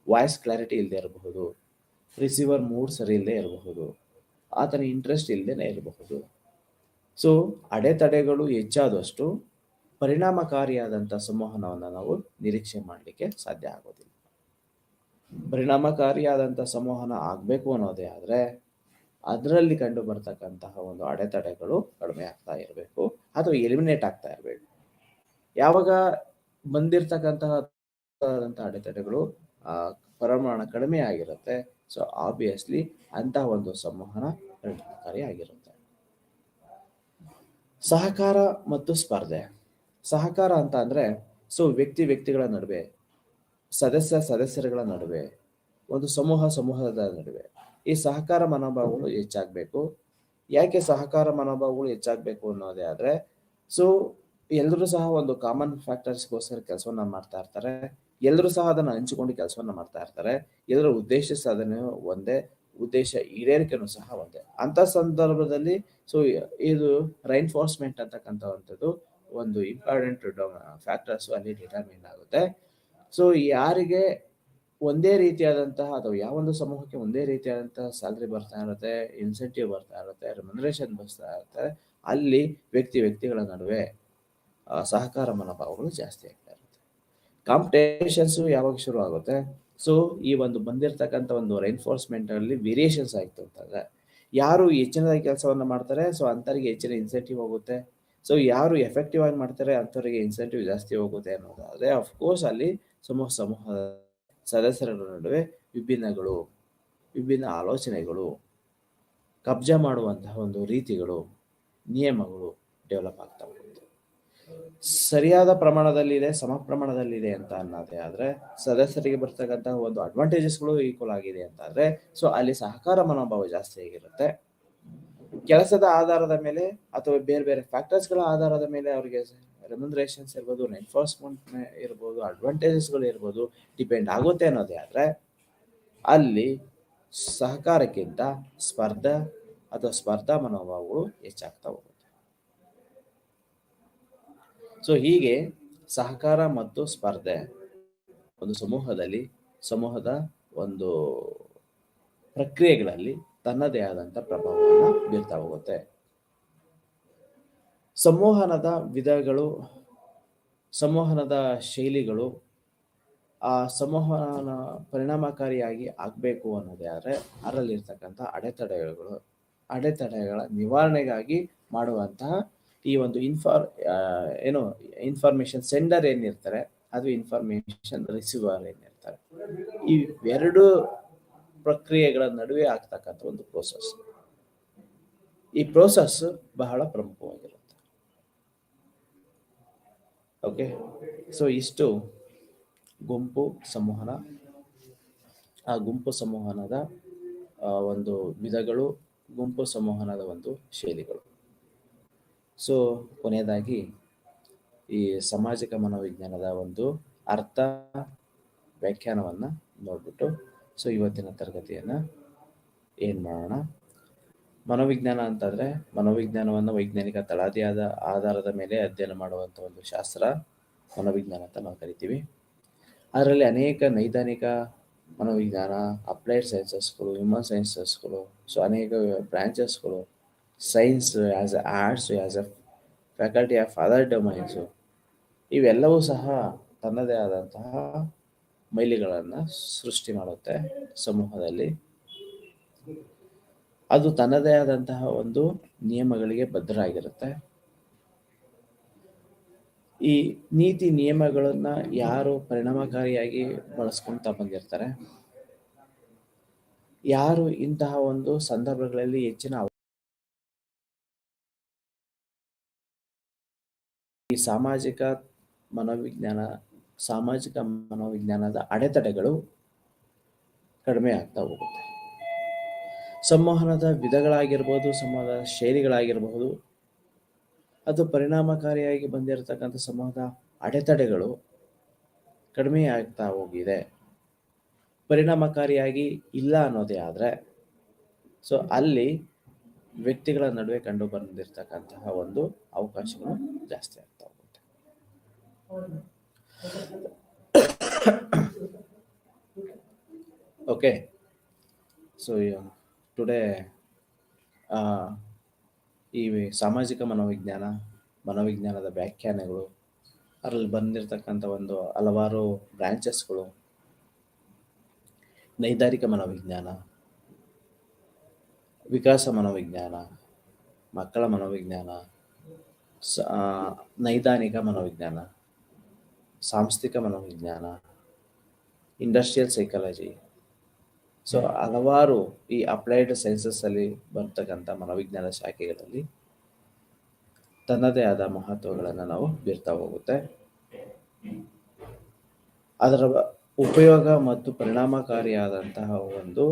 ವಾಯ್ಸ್ ಕ್ಲಾರಿಟಿ ಇಲ್ಲದೆ ಇರಬಹುದು, ರಿಸೀವರ್ ಮೂಡ್ ಸರಿ ಇಲ್ಲದೆ ಇರಬಹುದು, ಆತನ ಇಂಟ್ರೆಸ್ಟ್ ಇಲ್ಲದೇ ಇರಬಹುದು. ಸೊ ಅಡೆತಡೆಗಳು ಹೆಚ್ಚಾದಷ್ಟು ಪರಿಣಾಮಕಾರಿಯಾದಂಥ ಸಂವಹನವನ್ನು ನಾವು ನಿರೀಕ್ಷೆ ಮಾಡಲಿಕ್ಕೆ ಸಾಧ್ಯ ಆಗೋದಿಲ್ಲ. ಪರಿಣಾಮಕಾರಿಯಾದಂಥ ಸಂವಹನ ಆಗಬೇಕು ಅನ್ನೋದೇ ಆದರೆ ಅದರಲ್ಲಿ ಕಂಡು ಬರ್ತಕ್ಕಂತಹ ಒಂದು ಅಡೆತಡೆಗಳು ಕಡಿಮೆ ಆಗ್ತಾ ಇರಬೇಕು ಅಥವಾ ಎಲಿಮಿನೇಟ್ ಆಗ್ತಾ ಇರಬೇಕು. ಯಾವಾಗ ಬಂದಿರತಕ್ಕಂತಹ ಅಡೆತಡೆಗಳು ಪ್ರಮಾಣ ಕಡಿಮೆ ಆಗಿರುತ್ತೆ, ಸೊ ಆಬ್ವಿಯಸ್ಲಿ ಅಂತಹ ಒಂದು ಸಂವಹನ ಪರಿಣಾಮಕಾರಿ ಆಗಿರುತ್ತೆ. ಸಹಕಾರ ಮತ್ತು ಸ್ಪರ್ಧೆ. ಸಹಕಾರ ಅಂತ ಅಂದ್ರೆ ಸೊ ವ್ಯಕ್ತಿಗಳ ನಡುವೆ, ಸದಸ್ಯರುಗಳ ನಡುವೆ, ಒಂದು ಸಮೂಹದ ನಡುವೆ ಈ ಸಹಕಾರ ಮನೋಭಾವಗಳು ಹೆಚ್ಚಾಗಬೇಕು. ಯಾಕೆ ಸಹಕಾರ ಮನೋಭಾವಗಳು ಹೆಚ್ಚಾಗಬೇಕು ಅನ್ನೋದೇ ಆದ್ರೆ, ಸೊ ಎಲ್ಲರೂ ಸಹ ಒಂದು ಕಾಮನ್ ಫ್ಯಾಕ್ಟರ್ಸ್ಗೋಸ್ಕರ ಕೆಲಸವನ್ನ ಮಾಡ್ತಾ ಇರ್ತಾರೆ. ಎಲ್ಲರೂ ಸಹ ಅದನ್ನು ಹಂಚಿಕೊಂಡು ಕೆಲಸವನ್ನ ಮಾಡ್ತಾ ಇರ್ತಾರೆ. ಎಲ್ಲರ ಉದ್ದೇಶ ಸಾಧನೆ ಒಂದೇ, ಉದ್ದೇಶ ಈಡೇರಿಕೆನೂ ಸಹ ಒಂದೇ. ಅಂತ ಸಂದರ್ಭದಲ್ಲಿ ಸೊ ಇದು ರೈನ್ಫೋರ್ಸ್ಮೆಂಟ್ ಅಂತಕ್ಕಂಥದ್ದು ಒಂದು ಇಂಪಾರ್ಟೆಂಟ್ ಫ್ಯಾಕ್ಟರ್ಸ್ ಅಲ್ಲಿ ಡಿಟರ್ಮಿನ್ ಆಗುತ್ತೆ. ಸೊ ಯಾರಿಗೆ ಒಂದೇ ರೀತಿಯಾದಂತಹ ಅಥವಾ ಯಾವೊಂದು ಸಮೂಹಕ್ಕೆ ಒಂದೇ ರೀತಿಯಾದಂತಹ ಸ್ಯಾಲರಿ ಬರ್ತಾ ಇರುತ್ತೆ, ಇನ್ಸೆಂಟಿವ್ ಬರ್ತಾ ಇರುತ್ತೆ, ರೆಮ್ಯುನರೇಷನ್ ಬರ್ತಾ ಇರುತ್ತೆ, ಅಲ್ಲಿ ವ್ಯಕ್ತಿಗಳ ನಡುವೆ ಸಹಕಾರ ಮನೋಭಾವಗಳು ಜಾಸ್ತಿ ಆಗ್ತಾ ಇರುತ್ತೆ. ಕಾಂಪಿಟೇಷನ್ಸ್ ಯಾವಾಗ ಶುರು ಆಗುತ್ತೆ, ಸೊ ಈ ಒಂದು ಬಂದಿರತಕ್ಕಂಥ ಒಂದು ರೈನ್ಫೋರ್ಸ್ಮೆಂಟ್ ಅಲ್ಲಿ ವೇರಿಯೇಷನ್ಸ್ ಆಯ್ತು ಅಂತಂದ್ರೆ, ಯಾರು ಹೆಚ್ಚಿನದಾಗಿ ಕೆಲಸವನ್ನ ಮಾಡ್ತಾರೆ ಸೊ ಅಂಥವ್ರಿಗೆ ಹೆಚ್ಚಿನ ಇನ್ಸೆಂಟಿವ್ ಹೋಗುತ್ತೆ. ಸೊ ಯಾರು ಎಫೆಕ್ಟಿವ್ ಆಗಿ ಮಾಡ್ತಾರೆ ಅಂಥವ್ರಿಗೆ ಇನ್ಸೆಂಟಿವ್ ಜಾಸ್ತಿ ಹೋಗುತ್ತೆ ಅನ್ನೋದಾದ್ರೆ, ಅಫ್ಕೋರ್ಸ್ ಅಲ್ಲಿ ಸಮೂಹದ ಸದಸ್ಯರ ನಡುವೆ ವಿಭಿನ್ನ ಆಲೋಚನೆಗಳು, ಕಬ್ಜಾ ಮಾಡುವಂತಹ ಒಂದು ರೀತಿಗಳು, ನಿಯಮಗಳು ಡೆವಲಪ್ ಆಗ್ತಾ ಹೋಗುತ್ತೆ. ಸರಿಯಾದ ಪ್ರಮಾಣದಲ್ಲಿದೆ, ಸಮ ಪ್ರಮಾಣದಲ್ಲಿದೆ ಅಂತ ಅನ್ನೋದೇ ಆದ್ರೆ, ಸದಸ್ಯರಿಗೆ ಬರ್ತಕ್ಕಂತಹ ಒಂದು ಅಡ್ವಾಂಟೇಜಸ್ಗಳು ಈಕ್ವಲ್ ಆಗಿದೆ ಅಂತ ಆದ್ರೆ, ಸೊ ಅಲ್ಲಿ ಸಹಕಾರ ಮನೋಭಾವ ಜಾಸ್ತಿ ಆಗಿರುತ್ತೆ. ಕೆಲಸದ ಆಧಾರದ ಮೇಲೆ ಅಥವಾ ಬೇರೆ ಫ್ಯಾಕ್ಟರ್ಸ್ಗಳ ಆಧಾರದ ಮೇಲೆ ಅವರಿಗೆ ರೆಮ್ಯುನರೇಷನ್ಸ್ ಇರ್ಬೋದು, ಎನ್ಫೋರ್ಸ್ಮೆಂಟ್ ಇರ್ಬೋದು, ಅಡ್ವಾಂಟೇಜಸ್ಗಳು ಇರ್ಬೋದು, ಡಿಪೆಂಡ್ ಆಗುತ್ತೆ ಅನ್ನೋದೇ ಆದ್ರೆ, ಅಲ್ಲಿ ಸಹಕಾರಕ್ಕಿಂತ ಸ್ಪರ್ಧಾ ಮನೋಭಾವಗಳು ಹೆಚ್ಚಾಗ್ತಾ ಹೋಗುತ್ತೆ. ಸೊ ಹೀಗೆ ಸಹಕಾರ ಮತ್ತು ಸ್ಪರ್ಧೆ ಒಂದು ಸಮೂಹದ ಒಂದು ಪ್ರಕ್ರಿಯೆಗಳಲ್ಲಿ ತನ್ನದೇ ಆದಂತ ಪ್ರಭಾವವನ್ನು ಬೀರ್ತಾ ಹೋಗುತ್ತೆ. ಸಂವಹನದ ವಿಧಗಳು, ಸಂವಹನದ ಶೈಲಿಗಳು, ಆ ಸಂವಹನ ಪರಿಣಾಮಕಾರಿಯಾಗಿ ಆಗ್ಬೇಕು ಅನ್ನೋದೇ ಆದ್ರೆ ಅದರಲ್ಲಿರ್ತಕ್ಕಂಥ ಅಡೆತಡೆಗಳ ನಿವಾರಣೆಗಾಗಿ ಮಾಡುವಂತಹ ಈ ಒಂದು ಇನ್ಫಾರ್ಮೇಶನ್ ಸೆಂಡರ್ ಏನಿರ್ತಾರೆ, ಅದು ಇನ್ಫಾರ್ಮೇಶನ್ ರಿಸೀವರ್ ಏನಿರ್ತಾರೆ, ಈ ಎರಡು ಪ್ರಕ್ರಿಯೆಗಳ ನಡುವೆ ಆಗ್ತಕ್ಕಂಥ ಒಂದು ಪ್ರೋಸೆಸ್. ಈ ಪ್ರೋಸೆಸ್ ಬಹಳ ಪ್ರಮುಖವಾಗಿರುತ್ತೆ. ಓಕೆ, ಸೊ ಇಷ್ಟು ಗುಂಪು ಸಂವಹನ, ಆ ಗುಂಪು ಸಂವಹನದ ಒಂದು ವಿಧಗಳು, ಗುಂಪು ಸಂವಹನದ ಒಂದು ಶೈಲಿಗಳು. ಸೊ ಕೊನೆಯದಾಗಿ ಈ ಸಾಮಾಜಿಕ ಮನೋವಿಜ್ಞಾನದ ಒಂದು ಅರ್ಥ ವ್ಯಾಖ್ಯಾನವನ್ನ ನೋಡ್ಬಿಟ್ಟು ಸೊ ಇವತ್ತಿನ ತರಗತಿಯನ್ನ ಏನ್ ಮಾಡೋಣ. ಮನೋವಿಜ್ಞಾನ ಅಂತಂದ್ರೆ, ಮನೋವಿಜ್ಞಾನವನ್ನು ವೈಜ್ಞಾನಿಕ ತಳಹದಿಯಾದ ಆಧಾರದ ಮೇಲೆ ಅಧ್ಯಯನ ಮಾಡುವಂತ ಒಂದು ಶಾಸ್ತ್ರ ಮನೋವಿಜ್ಞಾನ ಅಂತ ನಾವು ಕರಿತೀವಿ. ಅದರಲ್ಲಿ ಅನೇಕ ನೈದಾನಿಕ ಮನೋವಿಜ್ಞಾನ, ಅಪ್ಲೈಡ್ ಸೈನ್ಸಸ್ಗಳು, ಹ್ಯೂಮನ್ ಸೈನ್ಸಸ್ಗಳು, ಸೊ ಅನೇಕ ಬ್ರಾಂಚಸ್ಗಳು, science as a arts, as a faculty of other domains, ಇವೆಲ್ಲವೂ ಸಹ ತನ್ನದೇ ಆದಂತಹ ಮೈಲಿಗಳನ್ನು ಸೃಷ್ಟಿ ಮಾಡುತ್ತೆ ಸಮೂಹದಲ್ಲಿ. ಅದು ತನ್ನದೇ ಆದಂತಹ ಒಂದು ನಿಯಮಗಳಿಗೆ ಬದ್ಧರಾಗಿರುತ್ತೆ. ಈ ನೀತಿ ನಿಯಮಗಳನ್ನ ಯಾರು ಪರಿಣಾಮಕಾರಿಯಾಗಿ ಬಳಸ್ಕೊಂತ ಬಂದಿರ್ತಾರೆ, ಯಾರು ಇಂತಹ ಒಂದು ಸಂದರ್ಭಗಳಲ್ಲಿ ಹೆಚ್ಚಿನ ಈ ಸಾಮಾಜಿಕ ಮನೋವಿಜ್ಞಾನದ ಅಡೆತಡೆಗಳು ಕಡಿಮೆ ಆಗ್ತಾ ಹೋಗುತ್ತೆ. ಸಂವಹನದ ವಿಧಗಳಾಗಿರ್ಬೋದು, ಸಂವಹನದ ಶೈಲಿಗಳಾಗಿರಬಹುದು, ಅದು ಪರಿಣಾಮಕಾರಿಯಾಗಿ ಬಂದಿರತಕ್ಕಂಥ ಸಮೂಹದ ಅಡೆತಡೆಗಳು ಕಡಿಮೆ ಆಗ್ತಾ ಹೋಗಿದೆ. ಪರಿಣಾಮಕಾರಿಯಾಗಿ ಇಲ್ಲ ಅನ್ನೋದೇ ಆದ್ರೆ, ಸೊ ಅಲ್ಲಿ ವ್ಯಕ್ತಿಗಳ ನಡುವೆ ಕಂಡು ಬಂದಿರತಕ್ಕಂತಹ ಒಂದು ಅವಕಾಶಗಳು ಜಾಸ್ತಿ ಆಗ್ತಾ ಹೋಗುತ್ತೆ. ಓಕೆ, ಸೊ ಟುಡೇ ಈ ಸಾಮಾಜಿಕ ಮನೋವಿಜ್ಞಾನದ ವ್ಯಾಖ್ಯಾನಗಳು, ಅದರಲ್ಲಿ ಬಂದಿರತಕ್ಕಂಥ ಒಂದು ಹಲವಾರು ಬ್ರಾಂಚಸ್ಗಳು, ನೈದಾನಿಕ ಮನೋವಿಜ್ಞಾನ, ವಿಕಾಸ ಮನೋವಿಜ್ಞಾನ, ಮಕ್ಕಳ ಮನೋವಿಜ್ಞಾನ, ನೈದಾನಿಕ ಮನೋವಿಜ್ಞಾನ, ಸಾಂಸ್ಥಿಕ ಮನೋವಿಜ್ಞಾನ, ಇಂಡಸ್ಟ್ರಿಯಲ್ ಸೈಕಾಲಜಿ. ಸೊ ಹಲವಾರು ಈ ಅಪ್ಲೈಡ್ ಸೈನ್ಸಸ್ ಅಲ್ಲಿ ಬರ್ತಕ್ಕಂಥ ಮನೋವಿಜ್ಞಾನ ಶಾಖೆಗಳಲ್ಲಿ ತನ್ನದೇ ಆದ ಮಹತ್ವಗಳನ್ನು ನಾವು ಬೀರ್ತಾ ಹೋಗುತ್ತೆ. ಅದರ ಉಪಯೋಗ ಮತ್ತು ಪರಿಣಾಮಕಾರಿಯಾದಂತಹ ಒಂದು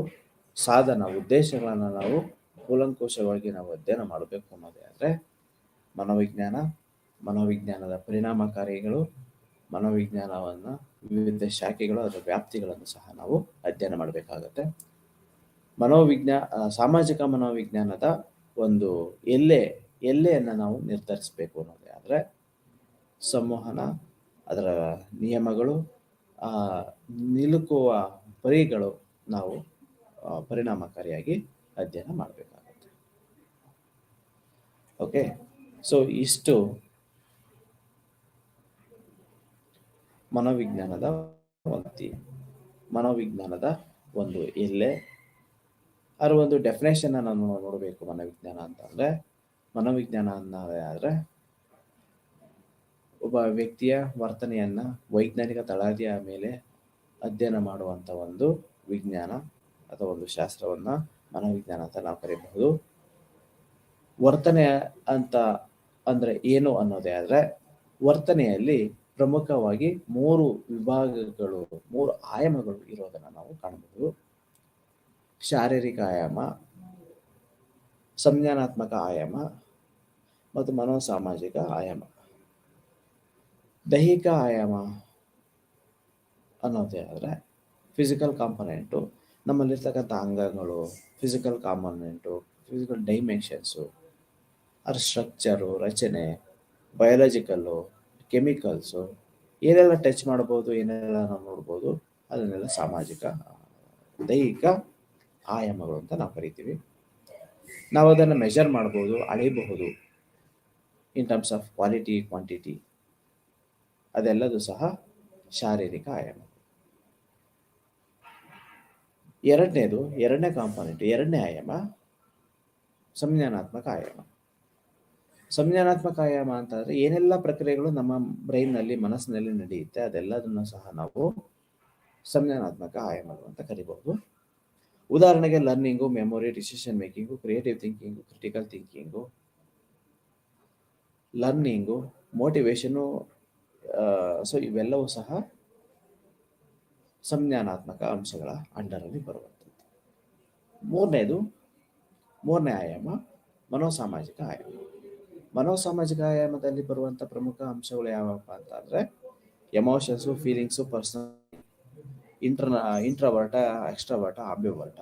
ಸಾಧನ ಉದ್ದೇಶಗಳನ್ನು ನಾವು ಕೂಲಂಕುಷವಾಗಿ ನಾವು ಅಧ್ಯಯನ ಮಾಡಬೇಕು ಅನ್ನೋದೇ ಆದರೆ ಮನೋವಿಜ್ಞಾನದ ಪರಿಣಾಮಕಾರಿಗಳು, ಮನೋವಿಜ್ಞಾನವನ್ನು ವಿವಿಧ ಶಾಖೆಗಳು, ಅದರ ವ್ಯಾಪ್ತಿಗಳನ್ನು ಸಹ ನಾವು ಅಧ್ಯಯನ ಮಾಡಬೇಕಾಗತ್ತೆ. ಸಾಮಾಜಿಕ ಮನೋವಿಜ್ಞಾನದ ಒಂದು ಎಲ್ಲೆಯನ್ನು ನಾವು ನಿರ್ಧರಿಸಬೇಕು ಅನ್ನೋದೇ ಆದರೆ ಸಂವಹನ, ಅದರ ನಿಯಮಗಳು, ನಿಲುಕುವ ಪರಿಗಳು ನಾವು ಪರಿಣಾಮಕಾರಿಯಾಗಿ ಅಧ್ಯಯನ ಮಾಡಬೇಕಾಗುತ್ತೆ. ಓಕೆ, ಸೊ ಇಷ್ಟು ಮನೋವಿಜ್ಞಾನದ ಒಂದು ಎಲ್ಲೆ, ಅದರ ಒಂದು ಡೆಫಿನೇಷನ್ ನಾವು ನೋಡಬೇಕು. ಮನೋವಿಜ್ಞಾನ ಅಂತಂದ್ರೆ, ಮನೋವಿಜ್ಞಾನ ಅನ್ನೋದೇ ಆದರೆ ಒಬ್ಬ ವ್ಯಕ್ತಿಯ ವರ್ತನೆಯನ್ನ ವೈಜ್ಞಾನಿಕ ತಳಹದಿಯ ಮೇಲೆ ಅಧ್ಯಯನ ಮಾಡುವಂತ ಒಂದು ವಿಜ್ಞಾನ ಅಥವಾ ಒಂದು ಶಾಸ್ತ್ರವನ್ನ ಮನೋವಿಜ್ಞಾನ ಅಂತ ನಾವು ಕರೀಬಹುದು. ವರ್ತನೆ ಅಂತ ಅಂದ್ರೆ ಏನು ಅನ್ನೋದೇ ಆದ್ರೆ, ವರ್ತನೆಯಲ್ಲಿ ಪ್ರಮುಖವಾಗಿ 3 ವಿಭಾಗಗಳು, 3 ಆಯಾಮಗಳು ಇರೋದನ್ನ ನಾವು ಕಾಣಬಹುದು. ಶಾರೀರಿಕ ಆಯಾಮ, ಸಂಜ್ಞಾನಾತ್ಮಕ ಆಯಾಮ ಮತ್ತು ಮನೋಸಾಮಾಜಿಕ ಆಯಾಮ. ದೈಹಿಕ ಆಯಾಮ ಅನ್ನೋದೇ ಆದರೆ ಫಿಸಿಕಲ್ ಕಾಂಪೊನೆಂಟು, ನಮ್ಮಲ್ಲಿರ್ತಕ್ಕಂಥ ಅಂಗಗಳು, ಫಿಸಿಕಲ್ ಕಾಂಪೊನೆಂಟು, ಫಿಸಿಕಲ್ ಡೈಮೆನ್ಷನ್ಸು, ಅದರ ಸ್ಟ್ರಕ್ಚರು, ರಚನೆ, ಬಯೋಲಾಜಿಕಲ್ಲು, ಕೆಮಿಕಲ್ಸು, ಏನೆಲ್ಲ ಟಚ್ ಮಾಡ್ಬೋದು, ಏನೆಲ್ಲ ನಾವು ನೋಡ್ಬೋದು, ಅದನ್ನೆಲ್ಲ ದೈಹಿಕ ಆಯಾಮಗಳು ಅಂತ ನಾವು ಕರಿತೀವಿ. ನಾವು ಅದನ್ನು ಮೆಜರ್ ಮಾಡ್ಬೋದು, ಅಳೆಯಬಹುದು in terms of quality, quantity. ಅದೆಲ್ಲದೂ ಸಹ ಶಾರೀರಿಕ ಆಯಾಮ. ಎರಡನೇ ಕಾಂಪೊನೆಂಟ್, ಎರಡನೇ ಆಯಾಮ ಸಂಜ್ಞಾನಾತ್ಮಕ ಆಯಾಮ. ಸಂಜ್ಞಾನಾತ್ಮಕ ಆಯಾಮ ಅಂತಂದ್ರೆ ಏನೆಲ್ಲ ಪ್ರಕ್ರಿಯೆಗಳು ನಮ್ಮ ಬ್ರೈನ್ನಲ್ಲಿ, ಮನಸ್ಸಿನಲ್ಲಿ ನಡೆಯುತ್ತೆ, ಅದೆಲ್ಲದನ್ನು ಸಹ ನಾವು ಸಂಜ್ಞಾನಾತ್ಮಕ ಆಯಾಮಗಳು ಅಂತ ಕರಿಬಹುದು. ಉದಾಹರಣೆಗೆ learning, memory, decision making, creative thinking, critical thinking, learning, motivation. So ಇವೆಲ್ಲವೂ ಸಹ ಸಂಜ್ಞಾನಾತ್ಮಕ ಅಂಶಗಳ ಅಂಡರಲ್ಲಿ ಬರುವಂಥದ್ದು. ಮೂರನೇ ಆಯಾಮ ಮನೋಸಾಮಾಜಿಕ ಆಯಾಮ. ಮನೋಸಾಮಾಜಿಕ ಆಯಾಮದಲ್ಲಿ ಬರುವಂಥ ಪ್ರಮುಖ ಅಂಶಗಳು ಯಾವಪ್ಪ ಅಂತಂದ್ರೆ ಎಮೋಷನ್ಸು, ಫೀಲಿಂಗ್ಸು, ಪರ್ಸನಲ್, ಇಂಟ್ರವರ್ಟ, ಎಕ್ಸ್ಟ್ರಾವರ್ಟ, ಆಂಬಿವರ್ಟ,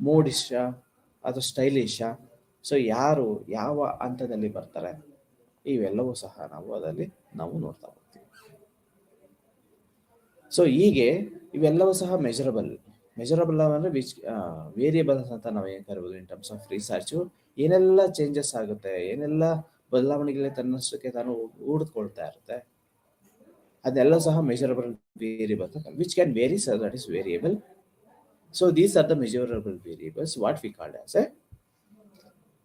ಮೂಡಿಶ ಅಥವಾ ಸ್ಟೈಲಿಶ. ಸೊ ಯಾರು ಯಾವ ಹಂತದಲ್ಲಿ ಬರ್ತಾರೆ, ಇವೆಲ್ಲವೂ ಸಹ ನಾವು ನೋಡ್ತಾ ಹೋಗ್ತೀವಿ. ಸೊ ಹೀಗೆ ಇವೆಲ್ಲವೂ ಸಹ ಮೆಜರಬಲ್ ಅಂದ್ರೆ ವೇರಿಯಬಲ್ಸ್ ಅಂತ ನಾವು ಏನು ಕರಿಬೋದು ಇನ್ ಟರ್ಮ್ಸ್ ಆಫ್ ರಿಸರ್ಚು. ಏನೆಲ್ಲ ಚೇಂಜಸ್ ಆಗುತ್ತೆ, ಏನೆಲ್ಲ ಬದಲಾವಣೆಗಳೇ ತನ್ನಷ್ಟಕ್ಕೆ ತಾನು ಹೂಡಿಕೊಳ್ತಾ ಇರುತ್ತೆ, ಅದೆಲ್ಲ ಸಹ measurable variable which can vary, sir, that is variable. So these are the measurable variables what we called as a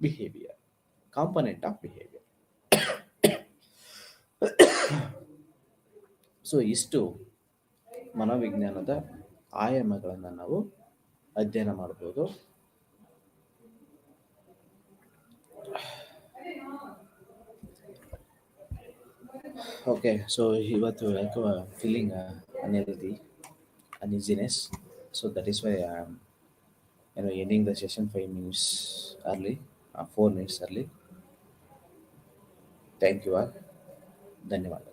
behaviour, component of behaviour. So ಇಷ್ಟು ಮನೋವಿಜ್ಞಾನದ ಆಯಾಮಗಳನ್ನು ನಾವು ಅಧ್ಯಯನ ಮಾಡಬಹುದು. ಓಕೆ, ಸೊ ಇವತ್ತು ಯಾಕೋ feeling uneasiness. So that is why I am ending the session 5 minutes early, 4 minutes early. Thank you all. ಧನ್ಯವಾದ.